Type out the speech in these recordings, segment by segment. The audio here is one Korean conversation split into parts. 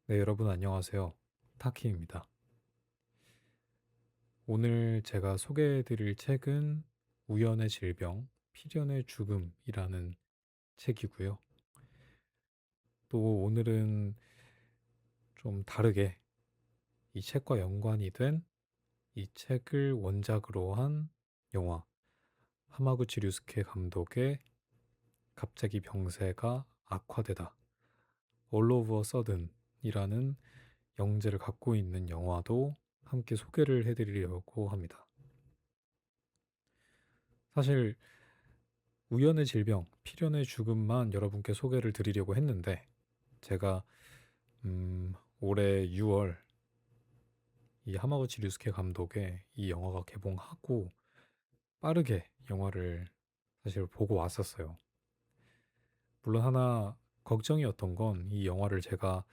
네, 여러분 안녕하세요. 타키입니다. 오늘 제가 소개해드릴 책은 우연의 질병, 필연의 죽음이라는 책이고요. 또 오늘은 좀 다르게 이 책과 연관이 된 이 책을 원작으로 한 영화, 하마구치 류스케 감독의 갑자기 병세가 악화되다, All of a Sudden이라는 영재를 갖고 있는 영화도 함께 소개를 해드리려고 합니다. 사실 우연의 질병, 필연의 죽음만 여러분께 소개를 드리려고 했는데 제가 올해 6월 이 하마구치 류스케 감독의 이 영화가 개봉하고 빠르게 영화를 사실 보고 왔었어요. 물론 하나 걱정이었던 건 이 영화를 제가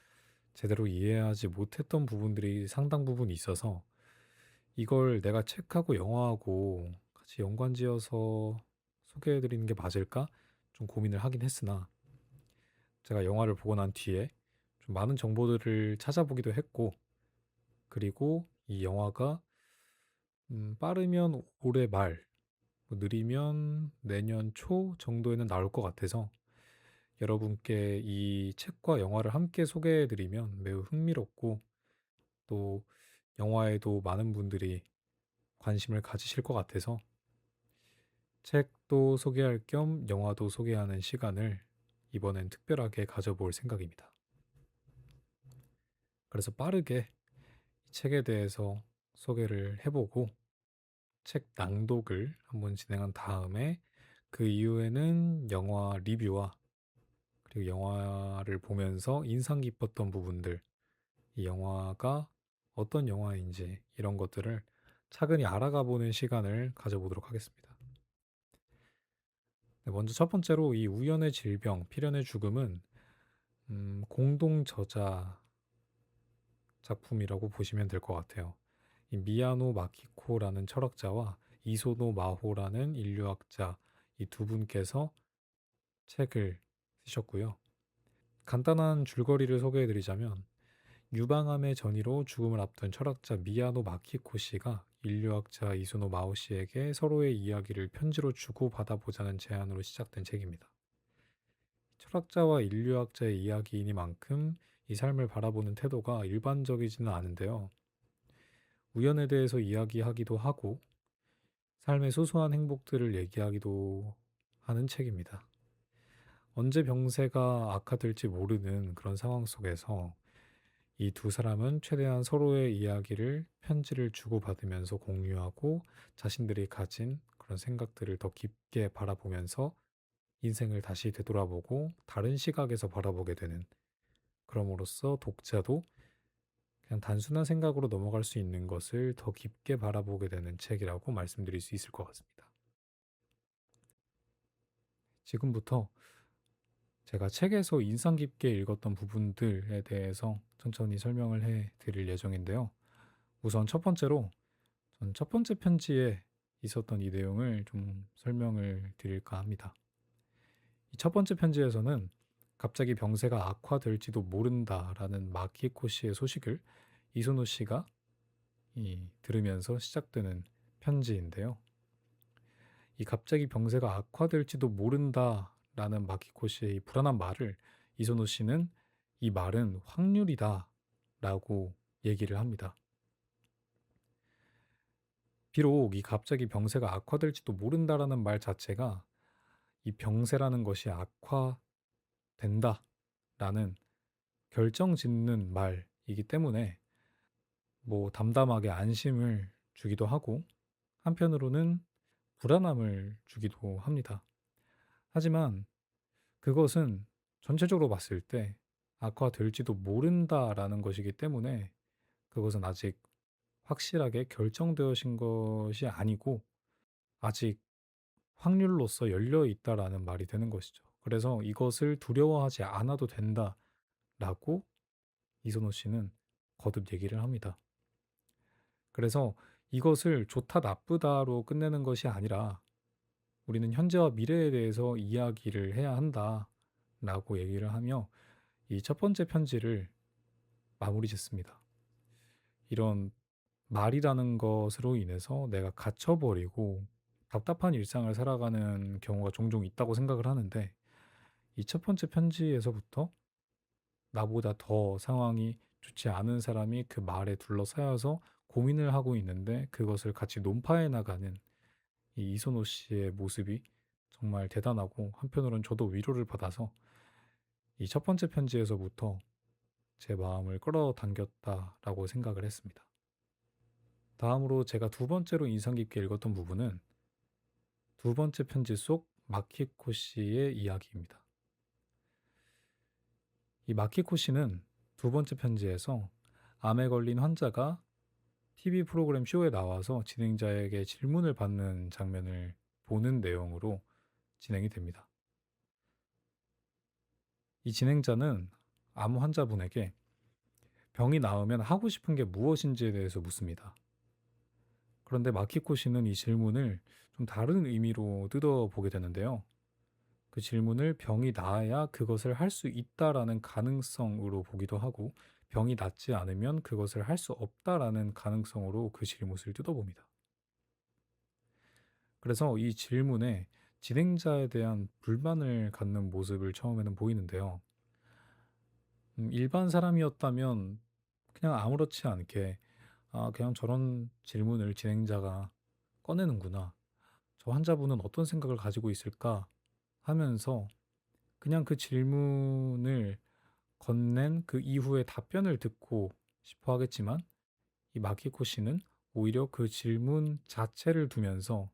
제대로 이해하지 못했던 부분들이 상당 부분 있어서 이걸 내가 책하고 영화하고 같이 연관지어서 소개해드리는 게 맞을까? 좀 고민을 하긴 했으나 제가 영화를 보고 난 뒤에 좀 많은 정보들을 찾아보기도 했고, 그리고 이 영화가 빠르면 올해 말, 뭐 느리면 내년 초 정도에는 나올 것 같아서 여러분께 이 책과 영화를 함께 소개해드리면 매우 흥미롭고 또 영화에도 많은 분들이 관심을 가지실 것 같아서 책도 소개할 겸 영화도 소개하는 시간을 이번엔 특별하게 가져볼 생각입니다. 그래서 빠르게 이 책에 대해서 소개를 해보고 책 낭독을 한번 진행한 다음에 그 이후에는 영화 리뷰와 그리고 영화를 보면서 인상 깊었던 부분들, 이 영화가 어떤 영화인지 이런 것들을 차근히 알아가 보는 시간을 가져보도록 하겠습니다. 네, 먼저 첫 번째로 이 우연의 질병, 필연의 죽음은 공동 저자 작품이라고 보시면 될 것 같아요. 이 미야노 마키코라는 철학자와 이소노 마호라는 인류학자 이 두 분께서 책을 쓰셨고요. 간단한 줄거리를 소개해드리자면 유방암의 전이로 죽음을 앞둔 철학자 미야노 마키코 씨가 인류학자 이소노 마호 씨에게 서로의 이야기를 편지로 주고받아보자는 제안으로 시작된 책입니다. 철학자와 인류학자의 이야기이니만큼 이 삶을 바라보는 태도가 일반적이지는 않은데요. 우연에 대해서 이야기하기도 하고 삶의 소소한 행복들을 얘기하기도 하는 책입니다. 언제 병세가 악화될지 모르는 그런 상황 속에서 이 두 사람은 최대한 서로의 이야기를 편지를 주고받으면서 공유하고 자신들이 가진 그런 생각들을 더 깊게 바라보면서 인생을 다시 되돌아보고 다른 시각에서 바라보게 되는, 그럼으로써 독자도 그냥 단순한 생각으로 넘어갈 수 있는 것을 더 깊게 바라보게 되는 책이라고 말씀드릴 수 있을 것 같습니다. 지금부터 제가 책에서 인상 깊게 읽었던 부분들에 대해서 천천히 설명을 해 드릴 예정인데요. 우선 첫 번째로 전 첫 번째 편지에 있었던 이 내용을 좀 설명을 드릴까 합니다. 이 첫 번째 편지에서는 갑자기 병세가 악화될지도 모른다라는 마키코 씨의 소식을 이소노 씨가 들으면서 시작되는 편지인데요. 이 갑자기 병세가 악화될지도 모른다라는 마키코 씨의 이 불안한 말을 이소노 씨는 이 말은 확률이다라고 얘기를 합니다. 비록 이 갑자기 병세가 악화될지도 모른다라는 말 자체가 이 병세라는 것이 악화된다라는 결정짓는 말이기 때문에 뭐 담담하게 안심을 주기도 하고 한편으로는 불안함을 주기도 합니다. 하지만 그것은 전체적으로 봤을 때 악화될지도 모른다라는 것이기 때문에 그것은 아직 확실하게 결정되어진 것이 아니고 아직 확률로서 열려 있다라는 말이 되는 것이죠. 그래서 이것을 두려워하지 않아도 된다라고 이소노 씨는 거듭 얘기를 합니다. 그래서 이것을 좋다 나쁘다로 끝내는 것이 아니라 우리는 현재와 미래에 대해서 이야기를 해야 한다라고 얘기를 하며 이 첫 번째 편지를 마무리 짓습니다. 이런 말이라는 것으로 인해서 내가 갇혀버리고 답답한 일상을 살아가는 경우가 종종 있다고 생각을 하는데, 이 첫 번째 편지에서부터 나보다 더 상황이 좋지 않은 사람이 그 말에 둘러싸여서 고민을 하고 있는데 그것을 같이 논파해 나가는 이 이소노 씨의 모습이 정말 대단하고, 한편으로는 저도 위로를 받아서 이 첫 번째 편지에서부터 제 마음을 끌어당겼다라고 생각을 했습니다. 다음으로 제가 두 번째로 인상 깊게 읽었던 부분은 두 번째 편지 속 마키코 씨의 이야기입니다. 이 마키코 씨는 두 번째 편지에서 암에 걸린 환자가 TV 프로그램 쇼에 나와서 진행자에게 질문을 받는 장면을 보는 내용으로 진행이 됩니다. 이 진행자는 암 환자분에게 병이 나으면 하고 싶은 게 무엇인지에 대해서 묻습니다. 그런데 마키코 씨는 이 질문을 좀 다른 의미로 뜯어보게 되는데요. 그 질문을 병이 나아야 그것을 할 수 있다라는 가능성으로 보기도 하고, 병이 낫지 않으면 그것을 할 수 없다라는 가능성으로 그 질문을 뜯어봅니다. 그래서 이 질문에 진행자에 대한 불만을 갖는 모습을 처음에는 보이는데요. 일반 사람이었다면 그냥 아무렇지 않게 그냥 저런 질문을 진행자가 꺼내는구나. 저 환자분은 어떤 생각을 가지고 있을까 하면서 그냥 그 질문을 건넨 그 이후의 답변을 듣고 싶어 하겠지만, 이 마키코 씨는 오히려 그 질문 자체를 두면서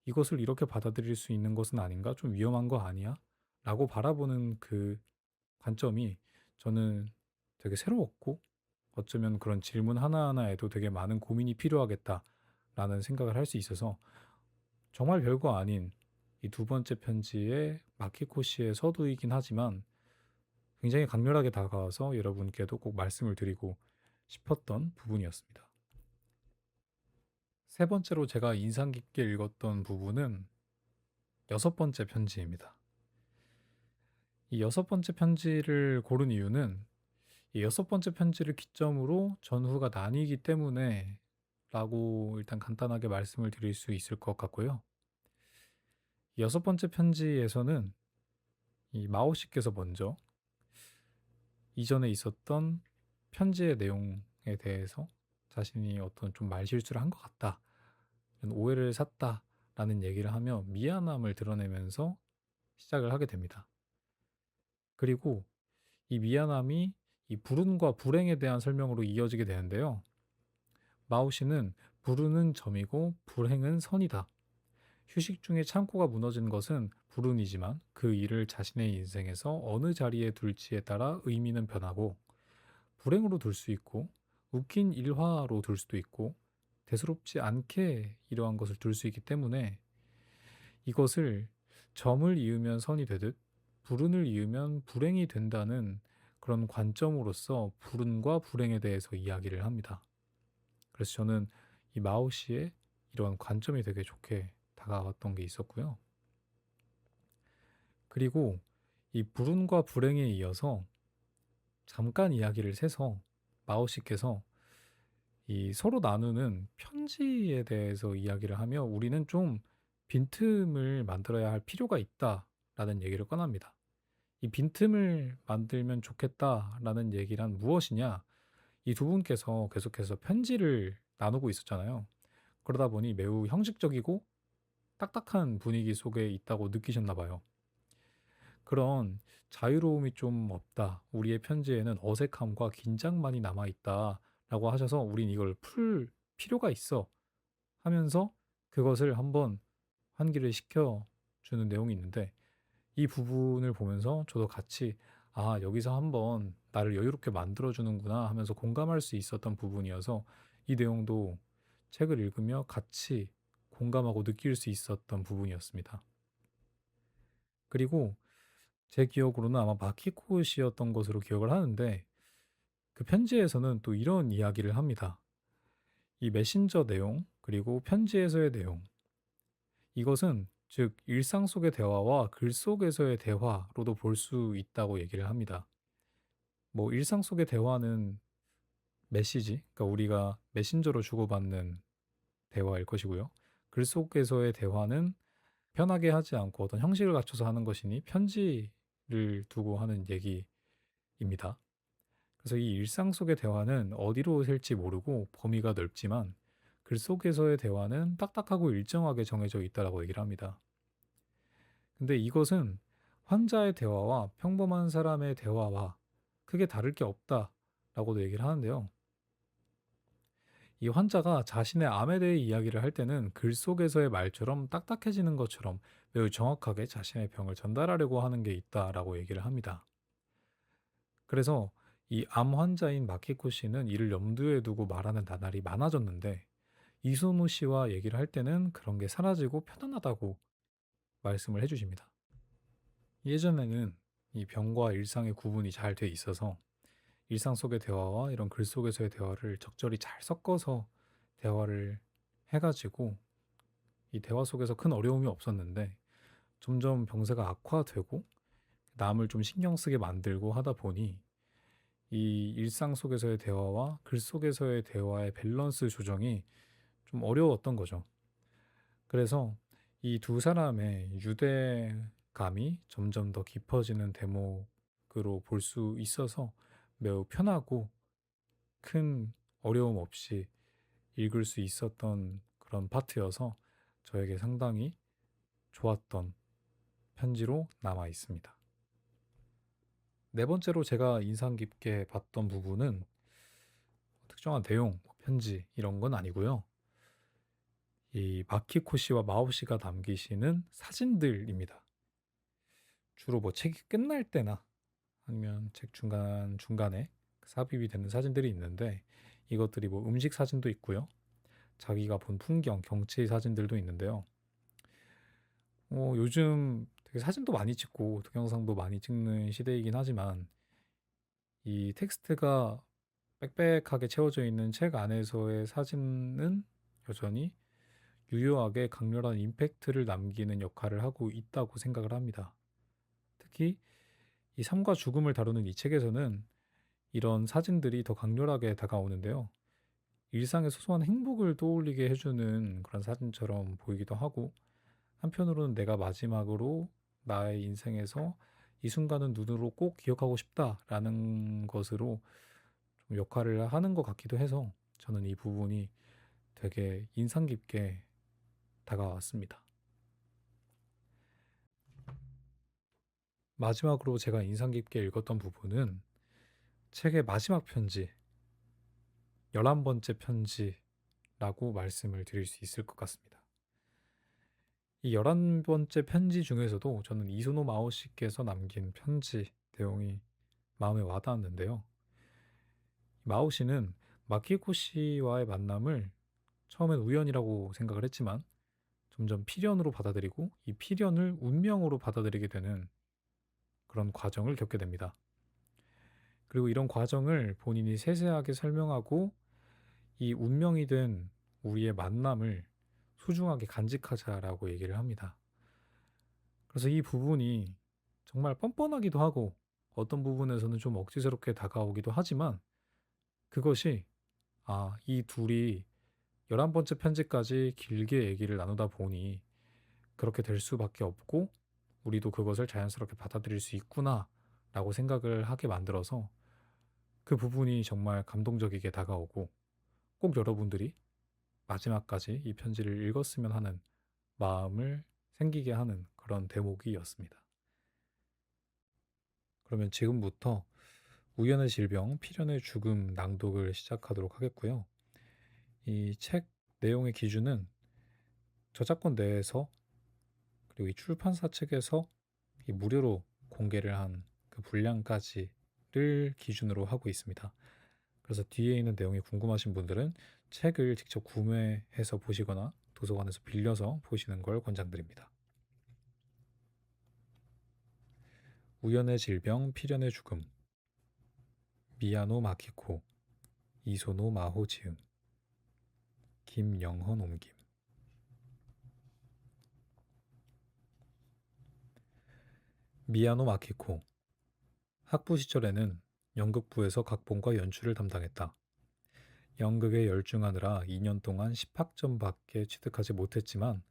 이것을 이렇게 받아들일 수 있는 것은 아닌가? 좀 위험한 거 아니야? 라고 바라보는 그 관점이 저는 되게 새로웠고, 어쩌면 그런 질문 하나하나에도 되게 많은 고민이 필요하겠다라는 생각을 할 수 있어서, 정말 별거 아닌 이 두 번째 편지의 마키코 씨의 서두이긴 하지만 굉장히 강렬하게 다가와서 여러분께도 꼭 말씀을 드리고 싶었던 부분이었습니다. 세 번째로 제가 인상 깊게 읽었던 부분은 여섯 번째 편지입니다. 이 여섯 번째 편지를 고른 이유는 이 여섯 번째 편지를 기점으로 전후가 나뉘기 때문에 라고 일단 간단하게 말씀을 드릴 수 있을 것 같고요. 이 여섯 번째 편지에서는 이 마오 씨께서 먼저 이전에 있었던 편지의 내용에 대해서 자신이 어떤 좀 말실수를 한 것 같다, 오해를 샀다라는 얘기를 하며 미안함을 드러내면서 시작을 하게 됩니다. 그리고 이 미안함이 이 불운과 불행에 대한 설명으로 이어지게 되는데요. 마오 씨는 불운은 점이고 불행은 선이다. 휴식 중에 창고가 무너진 것은 불운이지만 그 일을 자신의 인생에서 어느 자리에 둘지에 따라 의미는 변하고, 불행으로 둘 수 있고 웃긴 일화로 둘 수도 있고 대수롭지 않게 이러한 것을 둘 수 있기 때문에, 이것을 점을 이으면 선이 되듯 불운을 이으면 불행이 된다는 그런 관점으로서 불운과 불행에 대해서 이야기를 합니다. 그래서 저는 이 마오 씨의 이러한 관점이 되게 좋게 다가왔던 게 있었고요. 그리고 이 불운과 불행에 이어서 잠깐 이야기를 새서 마오 씨께서 이 서로 나누는 편지에 대해서 이야기를 하며 우리는 좀 빈틈을 만들어야 할 필요가 있다라는 얘기를 꺼냅니다. 이 빈틈을 만들면 좋겠다라는 얘기란 무엇이냐? 이 두 분께서 계속해서 편지를 나누고 있었잖아요. 그러다 보니 매우 형식적이고 딱딱한 분위기 속에 있다고 느끼셨나 봐요. 그런 자유로움이 좀 없다, 우리의 편지에는 어색함과 긴장만이 남아있다 라고 하셔서 우린 이걸 풀 필요가 있어 하면서 그것을 한번 환기를 시켜주는 내용이 있는데, 이 부분을 보면서 저도 같이 여기서 한번 나를 여유롭게 만들어주는구나 하면서 공감할 수 있었던 부분이어서 이 내용도 책을 읽으며 같이 공감하고 느낄 수 있었던 부분이었습니다. 그리고 제 기억으로는 아마 마키코 씨였던 것으로 기억을 하는데, 그 편지에서는 또 이런 이야기를 합니다. 이 메신저 내용 그리고 편지에서의 내용, 이것은 즉 일상 속의 대화와 글 속에서의 대화로도 볼 수 있다고 얘기를 합니다. 뭐 일상 속의 대화는 메시지, 그러니까 우리가 메신저로 주고받는 대화일 것이고요. 글 속에서의 대화는 편하게 하지 않고 어떤 형식을 갖춰서 하는 것이니 편지를 두고 하는 얘기입니다. 그래서 이 일상 속의 대화는 어디로 셀지 모르고 범위가 넓지만 글 속에서의 대화는 딱딱하고 일정하게 정해져 있다라고 얘기를 합니다. 근데 이것은 환자의 대화와 평범한 사람의 대화와 크게 다를 게 없다라고도 얘기를 하는데요. 이 환자가 자신의 암에 대해 이야기를 할 때는 글 속에서의 말처럼 딱딱해지는 것처럼 매우 정확하게 자신의 병을 전달하려고 하는 게 있다라고 얘기를 합니다. 그래서 이 암 환자인 마키코 씨는 이를 염두에 두고 말하는 나날이 많아졌는데 이소노 씨와 얘기를 할 때는 그런 게 사라지고 편안하다고 말씀을 해주십니다. 예전에는 이 병과 일상의 구분이 잘 돼 있어서 일상 속의 대화와 이런 글 속에서의 대화를 적절히 잘 섞어서 대화를 해가지고 이 대화 속에서 큰 어려움이 없었는데 점점 병세가 악화되고 남을 좀 신경 쓰게 만들고 하다 보니 이 일상 속에서의 대화와 글 속에서의 대화의 밸런스 조정이 좀 어려웠던 거죠. 그래서 이 두 사람의 유대감이 점점 더 깊어지는 대목으로 볼 수 있어서 매우 편하고 큰 어려움 없이 읽을 수 있었던 그런 파트여서 저에게 상당히 좋았던 편지로 남아 있습니다. 네 번째로 제가 인상 깊게 봤던 부분은 특정한 내용, 편지 이런 건 아니고요. 이 마키코 씨와 마오 씨가 남기시는 사진들입니다. 주로 뭐 책이 끝날 때나 아니면 책 중간에 삽입이 되는 사진들이 있는데 이것들이 뭐 음식 사진도 있고요. 자기가 본 풍경, 경치 사진들도 있는데요. 요즘 되게 사진도 많이 찍고 동영상도 많이 찍는 시대이긴 하지만 이 텍스트가 빽빽하게 채워져 있는 책 안에서의 사진은 여전히 유효하게 강렬한 임팩트를 남기는 역할을 하고 있다고 생각을 합니다. 특히 이 삶과 죽음을 다루는 이 책에서는 이런 사진들이 더 강렬하게 다가오는데요. 일상의 소소한 행복을 떠올리게 해주는 그런 사진처럼 보이기도 하고 한편으로는 내가 마지막으로 나의 인생에서 이 순간은 눈으로 꼭 기억하고 싶다라는 것으로 좀 역할을 하는 것 같기도 해서 저는 이 부분이 되게 인상 깊게 다가왔습니다. 마지막으로 제가 인상 깊게 읽었던 부분은 책의 마지막 편지, 11번째 편지라고 말씀을 드릴 수 있을 것 같습니다. 이 11번째 편지 중에서도 저는 이소노 마오 씨께서 남긴 편지 내용이 마음에 와닿았는데요. 마오 씨는 마키코 씨와의 만남을 처음엔 우연이라고 생각을 했지만 점점 필연으로 받아들이고 이 필연을 운명으로 받아들이게 되는 그런 과정을 겪게 됩니다. 그리고 이런 과정을 본인이 세세하게 설명하고 이 운명이 된 우리의 만남을 소중하게 간직하자라고 얘기를 합니다. 그래서 이 부분이 정말 뻔뻔하기도 하고 어떤 부분에서는 좀 억지스럽게 다가오기도 하지만 그것이 이 둘이 11번째 편지까지 길게 얘기를 나누다 보니 그렇게 될 수밖에 없고 우리도 그것을 자연스럽게 받아들일 수 있구나 라고 생각을 하게 만들어서 그 부분이 정말 감동적이게 다가오고 꼭 여러분들이 마지막까지 이 편지를 읽었으면 하는 마음을 생기게 하는 그런 대목이었습니다. 그러면 지금부터 우연의 질병, 필연의 죽음 낭독을 시작하도록 하겠고요. 이 책 내용의 기준은 저작권 내에서 그리고 이 출판사 측에서 이 무료로 공개를 한 그 분량까지를 기준으로 하고 있습니다. 그래서 뒤에 있는 내용이 궁금하신 분들은 책을 직접 구매해서 보시거나 도서관에서 빌려서 보시는 걸 권장드립니다. 우연의 질병, 필연의 죽음, 미야노 마키코, 이소노 마호 지음, 김영헌 옮김. 미야노 마키코. 학부 시절에는 연극부에서 각본과 연출을 담당했다. 연극에 열중하느라 2년 동안 10학점밖에 취득하지 못했지만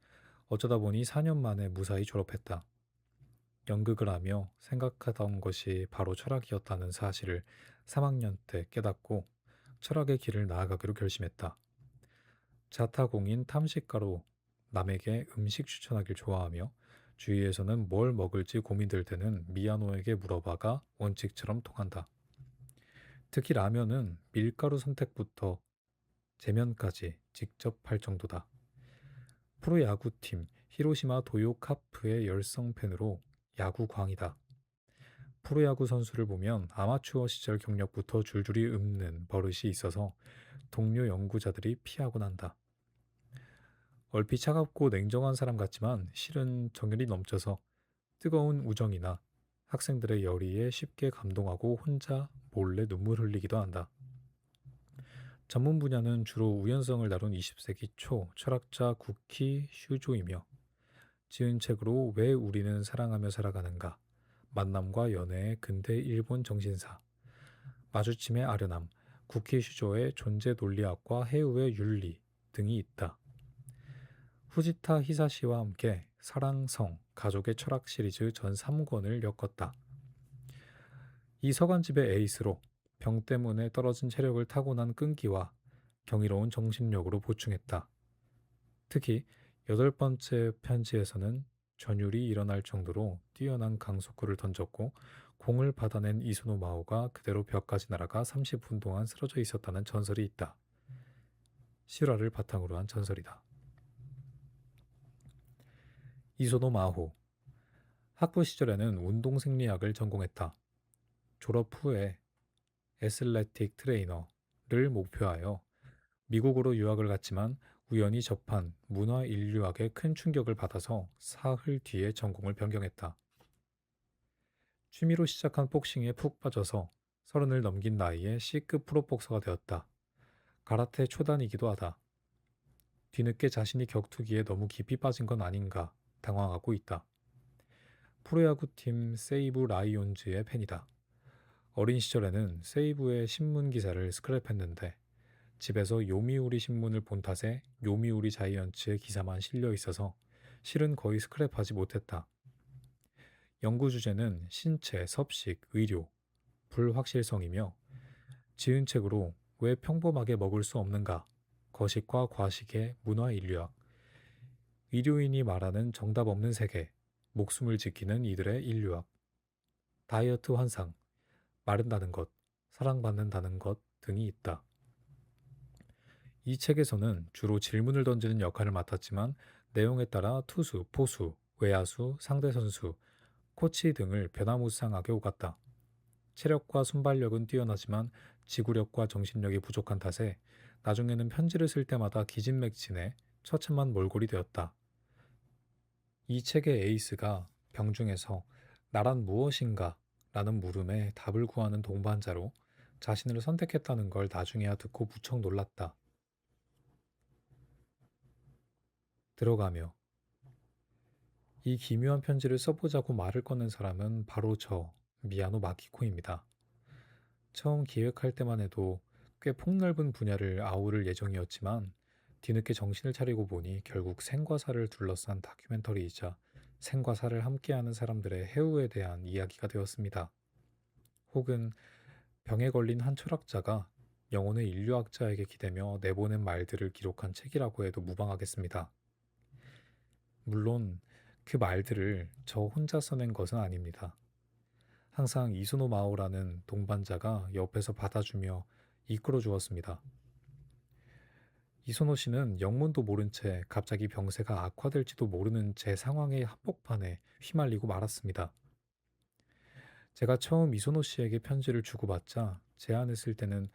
어쩌다 보니 4년 만에 무사히 졸업했다. 연극을 하며 생각하던 것이 바로 철학이었다는 사실을 3학년 때 깨닫고 철학의 길을 나아가기로 결심했다. 자타공인 탐식가로 남에게 음식 추천하길 좋아하며 주위에서는 뭘 먹을지 고민될 때는 미야노에게 물어봐가 원칙처럼 통한다. 특히 라면은 밀가루 선택부터 제면까지 직접 할 정도다. 프로야구팀 히로시마 도요카프의 열성 팬으로 야구광이다. 프로야구 선수를 보면 아마추어 시절 경력부터 줄줄이 읊는 버릇이 있어서 동료 연구자들이 피하곤 한다. 얼핏 차갑고 냉정한 사람 같지만 실은 정열이 넘쳐서 뜨거운 우정이나 학생들의 열의에 쉽게 감동하고 혼자 몰래 눈물 흘리기도 한다. 전문 분야는 주로 우연성을 다룬 20세기 초 철학자 구키 슈조이며 지은 책으로 왜 우리는 사랑하며 살아가는가, 만남과 연애의 근대 일본 정신사, 마주침의 아련함, 구키 슈조의 존재 논리학과 해우의 윤리 등이 있다. 후지타 히사시와 함께 사랑성, 가족의 철학 시리즈 전 3권을 엮었다. 이 서간집의 에이스로 병 때문에 떨어진 체력을 타고난 끈기와 경이로운 정신력으로 보충했다. 특히 8번째 편지에서는 전율이 일어날 정도로 뛰어난 강속구를 던졌고 공을 받아낸 이소노 마오가 그대로 벽까지 날아가 30분 동안 쓰러져 있었다는 전설이 있다. 실화를 바탕으로 한 전설이다. 이소노 마호. 학부 시절에는 운동생리학을 전공했다. 졸업 후에 애슬레틱 트레이너를 목표하여 미국으로 유학을 갔지만 우연히 접한 문화 인류학에 큰 충격을 받아서 사흘 뒤에 전공을 변경했다. 취미로 시작한 복싱에 푹 빠져서 30을 넘긴 나이에 C급 프로복서가 되었다. 가라테 초단이기도 하다. 뒤늦게 자신이 격투기에 너무 깊이 빠진 건 아닌가 당황하고 있다. 프로야구팀 세이브 라이온즈의 팬이다. 어린 시절에는 세이브의 신문 기사를 스크랩했는데 집에서 요미우리 신문을 본 탓에 요미우리 자이언츠의 기사만 실려 있어서 실은 거의 스크랩하지 못했다. 연구 주제는 신체, 섭식, 의료, 불확실성이며 지은 책으로 왜 평범하게 먹을 수 없는가, 거식과 과식의 문화 인류학, 의료인이 말하는 정답 없는 세계, 목숨을 지키는 이들의 인류학, 다이어트 환상, 마른다는 것, 사랑받는다는 것 등이 있다. 이 책에서는 주로 질문을 던지는 역할을 맡았지만 내용에 따라 투수, 포수, 외야수, 상대 선수, 코치 등을 변화무쌍하게 오갔다. 체력과 순발력은 뛰어나지만 지구력과 정신력이 부족한 탓에 나중에는 편지를 쓸 때마다 기진맥진해 처참한 몰골이 되었다. 이 책의 에이스가 병중에서 나란 무엇인가? 라는 물음에 답을 구하는 동반자로 자신을 선택했다는 걸 나중에야 듣고 무척 놀랐다. 들어가며 이 기묘한 편지를 써보자고 말을 꺼낸 사람은 바로 저 미야노 마키코입니다. 처음 기획할 때만 해도 꽤 폭넓은 분야를 아우를 예정이었지만 뒤늦게 정신을 차리고 보니 결국 생과 사를 둘러싼 다큐멘터리이자 생과 사를 함께하는 사람들의 해우에 대한 이야기가 되었습니다. 혹은 병에 걸린 한 철학자가 영혼의 인류학자에게 기대며 내보낸 말들을 기록한 책이라고 해도 무방하겠습니다. 물론 그 말들을 저 혼자 써낸 것은 아닙니다. 항상 이소노 마오라는 동반자가 옆에서 받아주며 이끌어 주었습니다. 이소노 씨는 영문도 모른 채 갑자기 병세가 악화될지도 모르는 제 상황의 한복판에 휘말리고 말았습니다. 제가 처음 이소노 씨에게 편지를 주고받자 제안했을 때는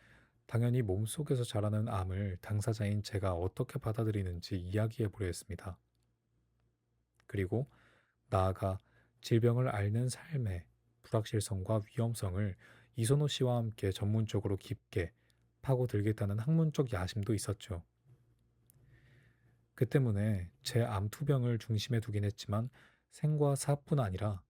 당연히 몸속에서 자라는 암을 당사자인 제가 어떻게 받아들이는지 이야기해보려 했습니다. 그리고 나아가 질병을 앓는 삶의 불확실성과 위험성을 이소노 씨와 함께 전문적으로 깊게 파고들겠다는 학문적 야심도 있었죠. 그 때문에 제 암투병을 중심에 두긴 했지만 생과 사뿐 아니라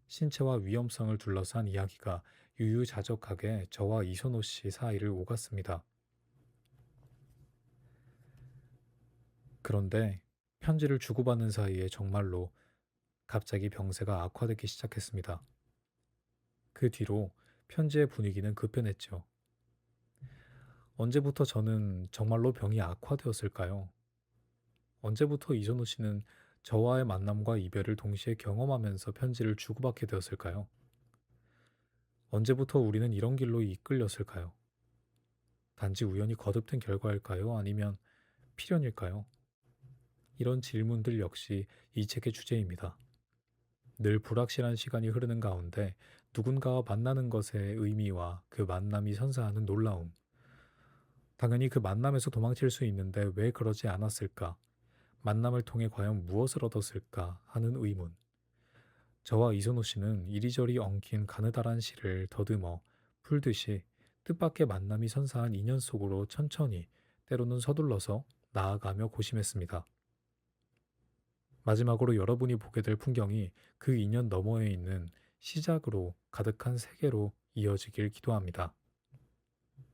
신체와 위험성을 둘러싼 이야기가 유유자적하게 저와 이소노 씨 사이를 오갔습니다. 그런데 편지를 주고받는 사이에 정말로 갑자기 병세가 악화되기 시작했습니다. 그 뒤로 편지의 분위기는 급변했죠. 언제부터 저는 정말로 병이 악화되었을까요? 언제부터 이소노 씨는 저와의 만남과 이별을 동시에 경험하면서 편지를 주고받게 되었을까요? 언제부터 우리는 이런 길로 이끌렸을까요? 단지 우연히 거듭된 결과일까요? 아니면 필연일까요? 이런 질문들 역시 이 책의 주제입니다. 늘 불확실한 시간이 흐르는 가운데 누군가와 만나는 것의 의미와 그 만남이 선사하는 놀라움. 당연히 그 만남에서 도망칠 수 있는데 왜 그러지 않았을까? 만남을 통해 과연 무엇을 얻었을까? 하는 의문. 저와 이소노 씨는 이리저리 엉킨 가느다란 시를 더듬어 풀듯이 뜻밖의 만남이 선사한 인연 속으로 천천히, 때로는 서둘러서 나아가며 고심했습니다. 마지막으로 여러분이 보게 될 풍경이 그 인연 너머에 있는 시작으로 가득한 세계로 이어지길 기도합니다.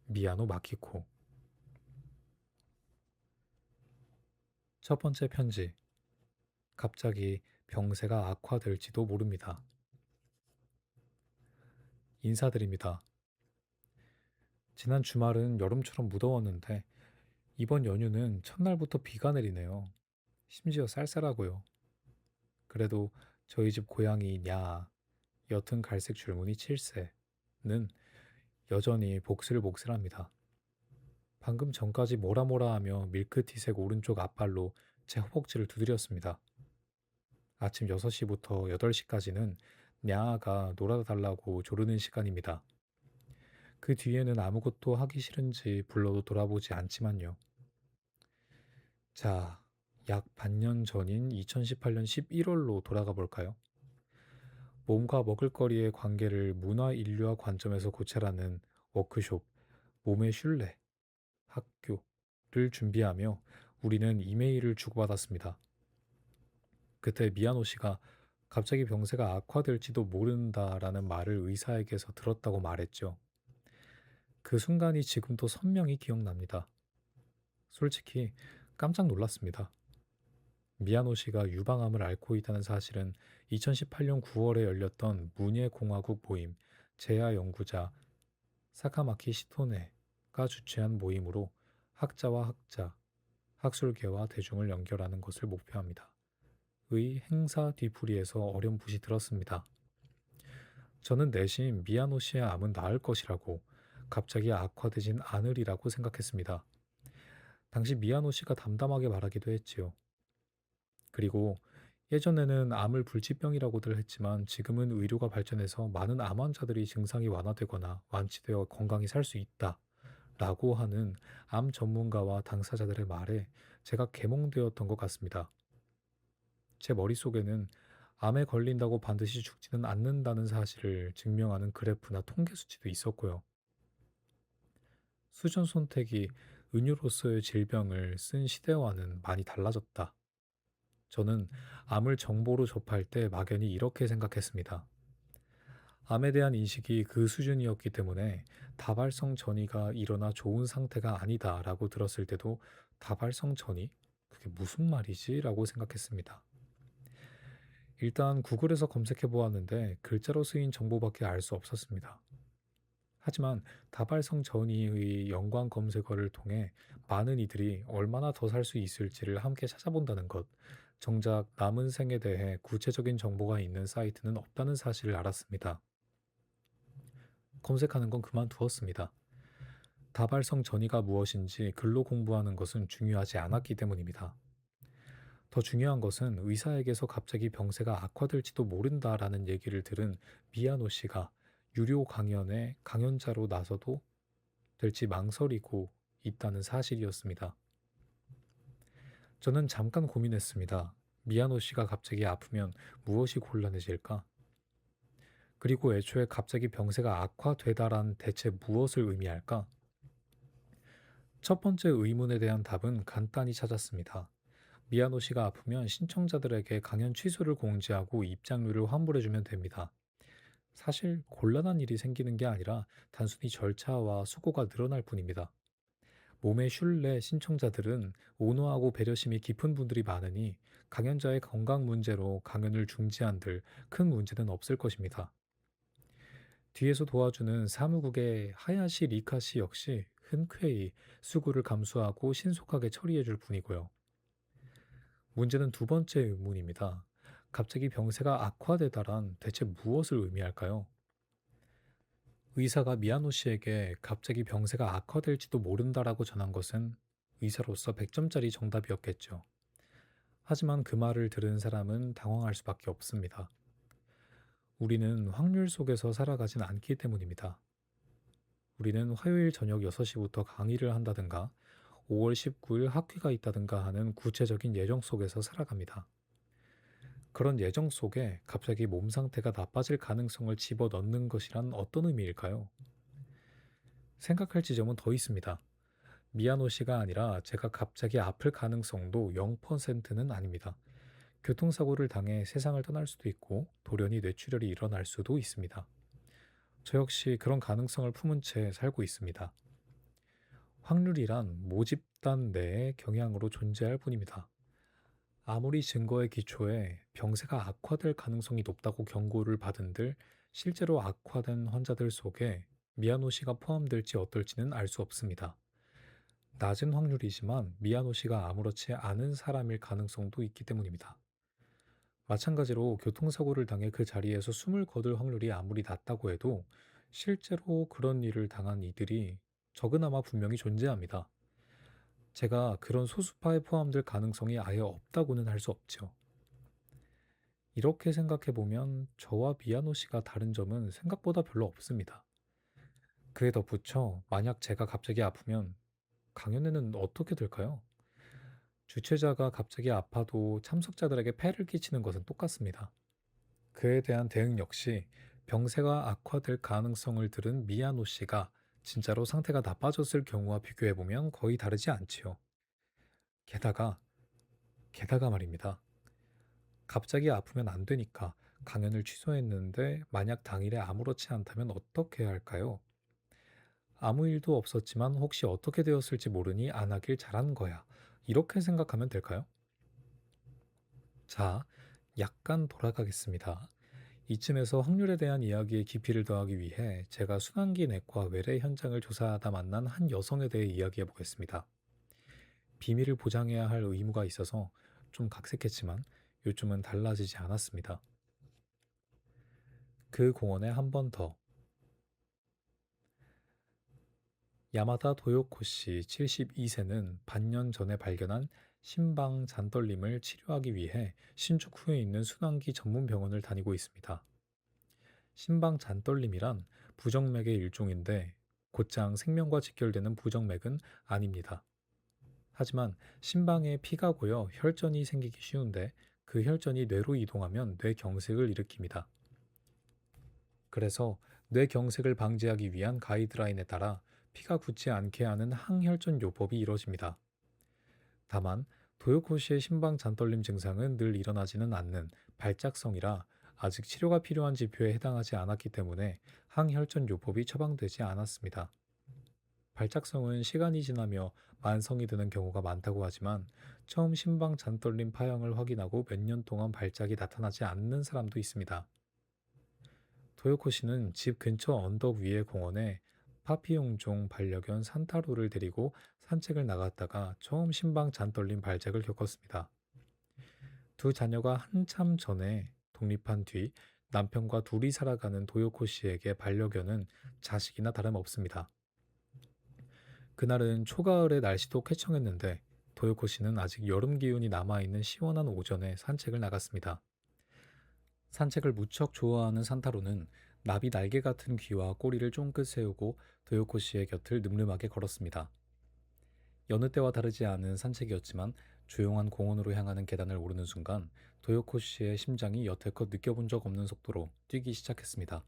미야노 마키코. 첫 번째 편지. 갑자기 병세가 악화될지도 모릅니다. 인사드립니다. 지난 주말은 여름처럼 무더웠는데 이번 연휴는 첫날부터 비가 내리네요. 심지어 쌀쌀하고요. 그래도 저희 집 고양이 냐, 옅은 갈색 줄무늬 7세는 여전히 복슬복슬합니다. 방금 전까지 뭐라뭐라하며 밀크티색 오른쪽 앞발로 제 허벅지를 두드렸습니다. 아침 6시부터 8시까지는 냐아가 놀아달라고 조르는 시간입니다. 그 뒤에는 아무것도 하기 싫은지 불러도 돌아보지 않지만요. 자, 약 반년 전인 2018년 11월로 돌아가 볼까요? 몸과 먹을거리의 관계를 문화-인류학 관점에서 고찰하는 워크숍, 몸의 슐레, 학교를 준비하며 우리는 이메일을 주고받았습니다. 그때 미야노 씨가 갑자기 병세가 악화될지도 모른다라는 말을 의사에게서 들었다고 말했죠. 그 순간이 지금도 선명히 기억납니다. 솔직히 깜짝 놀랐습니다. 미야노 씨가 유방암을 앓고 있다는 사실은 2018년 9월에 열렸던 문예공화국 모임 제야 연구자 사카마키 시토네가 주최한 모임으로 학자와 학자, 학술계와 대중을 연결하는 것을 목표합니다. 의 행사 뒤풀이에서 어렴풋이 들었습니다. 저는 내심 미야노 씨의 암은 나을 것이라고 갑자기 악화되진 않으리라고 생각했습니다. 당시 미야노 씨가 담담하게 말하기도 했지요. 그리고 예전에는 암을 불치병이라고들 했지만 지금은 의료가 발전해서 많은 암 환자들이 증상이 완화되거나 완치되어 건강히 살 수 있다. 라고 하는 암 전문가와 당사자들의 말에 제가 계몽되었던 것 같습니다. 제 머릿속에는 암에 걸린다고 반드시 죽지는 않는다는 사실을 증명하는 그래프나 통계 수치도 있었고요. 수전 선택이 은유로서의 질병을 쓴 시대와는 많이 달라졌다. 저는 암을 정보로 접할 때 막연히 이렇게 생각했습니다. 암에 대한 인식이 그 수준이었기 때문에 다발성 전이가 일어나 좋은 상태가 아니다라고 들었을 때도 다발성 전이? 그게 무슨 말이지? 라고 생각했습니다. 일단 구글에서 검색해 보았는데 글자로 쓰인 정보밖에 알 수 없었습니다. 하지만 다발성 전이의 연관 검색어를 통해 많은 이들이 얼마나 더 살 수 있을지를 함께 찾아본다는 것, 정작 남은 생에 대해 구체적인 정보가 있는 사이트는 없다는 사실을 알았습니다. 검색하는 건 그만두었습니다. 다발성 전이가 무엇인지 글로 공부하는 것은 중요하지 않았기 때문입니다. 더 중요한 것은 의사에게서 갑자기 병세가 악화될지도 모른다라는 얘기를 들은 미야노 씨가 유료 강연에 강연자로 나서도 될지 망설이고 있다는 사실이었습니다. 저는 잠깐 고민했습니다. 미야노 씨가 갑자기 아프면 무엇이 곤란해질까? 그리고 애초에 갑자기 병세가 악화되다란 대체 무엇을 의미할까? 첫 번째 의문에 대한 답은 간단히 찾았습니다. 미야노 씨가 아프면 신청자들에게 강연 취소를 공지하고 입장료를 환불해주면 됩니다. 사실 곤란한 일이 생기는 게 아니라 단순히 절차와 수고가 늘어날 뿐입니다. 몸의 슐레 신청자들은 온화하고 배려심이 깊은 분들이 많으니 강연자의 건강 문제로 강연을 중지한들 큰 문제는 없을 것입니다. 뒤에서 도와주는 사무국의 하야시 리카 씨 역시 흔쾌히 수고를 감수하고 신속하게 처리해 줄 뿐이고요. 문제는 두 번째 의문입니다. 갑자기 병세가 악화되다란 대체 무엇을 의미할까요? 의사가 미아노 씨에게 갑자기 병세가 악화될지도 모른다라고 전한 것은 의사로서 100점짜리 정답이었겠죠. 하지만 그 말을 들은 사람은 당황할 수밖에 없습니다. 우리는 확률 속에서 살아가진 않기 때문입니다. 우리는 화요일 저녁 6시부터 강의를 한다든가 5월 19일 학회가 있다든가 하는 구체적인 예정 속에서 살아갑니다. 그런 예정 속에 갑자기 몸 상태가 나빠질 가능성을 집어넣는 것이란 어떤 의미일까요? 생각할 지점은 더 있습니다. 미야노 씨가 아니라 제가 갑자기 아플 가능성도 0%는 아닙니다. 교통사고를 당해 세상을 떠날 수도 있고 돌연히 뇌출혈이 일어날 수도 있습니다. 저 역시 그런 가능성을 품은 채 살고 있습니다. 확률이란 모집단 내의 경향으로 존재할 뿐입니다. 아무리 증거의 기초에 병세가 악화될 가능성이 높다고 경고를 받은들 실제로 악화된 환자들 속에 미야노 씨가 포함될지 어떨지는 알 수 없습니다. 낮은 확률이지만 미야노 씨가 아무렇지 않은 사람일 가능성도 있기 때문입니다. 마찬가지로 교통사고를 당해 그 자리에서 숨을 거둘 확률이 아무리 낮다고 해도 실제로 그런 일을 당한 이들이 적으나마 분명히 존재합니다. 제가 그런 소수파에 포함될 가능성이 아예 없다고는 할 수 없죠. 이렇게 생각해 보면 저와 미야노 씨가 다른 점은 생각보다 별로 없습니다. 그에 덧붙여 만약 제가 갑자기 아프면 강연회는 어떻게 될까요? 주최자가 갑자기 아파도 참석자들에게 폐를 끼치는 것은 똑같습니다. 그에 대한 대응 역시 병세가 악화될 가능성을 들은 미야노 씨가 진짜로 상태가 나빠졌을 경우와 비교해보면 거의 다르지 않지요. 게다가, 게다가 말입니다. 갑자기 아프면 안 되니까 강연을 취소했는데 만약 당일에 아무렇지 않다면 어떻게 해야 할까요? 아무 일도 없었지만 혹시 어떻게 되었을지 모르니 안 하길 잘한 거야. 이렇게 생각하면 될까요? 자, 약간 돌아가겠습니다. 이쯤에서 확률에 대한 이야기의 깊이를 더하기 위해 제가 순환기 내과 외래 현장을 조사하다 만난 한 여성에 대해 이야기해 보겠습니다. 비밀을 보장해야 할 의무가 있어서 좀 각색했지만 요즘은 달라지지 않았습니다. 그 공원에 한 번 더. 야마다 도요코 씨 72세는 반년 전에 발견한 심방 잔떨림을 치료하기 위해 신축 후에 있는 순환기 전문 병원을 다니고 있습니다. 심방 잔떨림이란 부정맥의 일종인데 곧장 생명과 직결되는 부정맥은 아닙니다. 하지만 심방에 피가 고여 혈전이 생기기 쉬운데 그 혈전이 뇌로 이동하면 뇌경색을 일으킵니다. 그래서 뇌경색을 방지하기 위한 가이드라인에 따라 피가 굳지 않게 하는 항혈전 요법이 이뤄집니다. 다만 도요코 씨의 심방 잔떨림 증상은 늘 일어나지는 않는 발작성이라 아직 치료가 필요한 지표에 해당하지 않았기 때문에 항혈전 요법이 처방되지 않았습니다. 발작성은 시간이 지나며 만성이 되는 경우가 많다고 하지만 처음 심방 잔떨림 파형을 확인하고 몇 년 동안 발작이 나타나지 않는 사람도 있습니다. 도요코 씨는 집 근처 언덕 위의 공원에 파피용종 반려견 산타로를 데리고 산책을 나갔다가 처음 심방 잔떨림 발작을 겪었습니다. 두 자녀가 한참 전에 독립한 뒤 남편과 둘이 살아가는 도요코 씨에게 반려견은 자식이나 다름없습니다. 그날은 초가을에 날씨도 쾌청했는데 도요코 씨는 아직 여름 기운이 남아있는 시원한 오전에 산책을 나갔습니다. 산책을 무척 좋아하는 산타로는 나비 날개 같은 귀와 꼬리를 쫑긋 세우고 도요코 씨의 곁을 늠름하게 걸었습니다. 여느 때와 다르지 않은 산책이었지만 조용한 공원으로 향하는 계단을 오르는 순간 도요코 씨의 심장이 여태껏 느껴본 적 없는 속도로 뛰기 시작했습니다.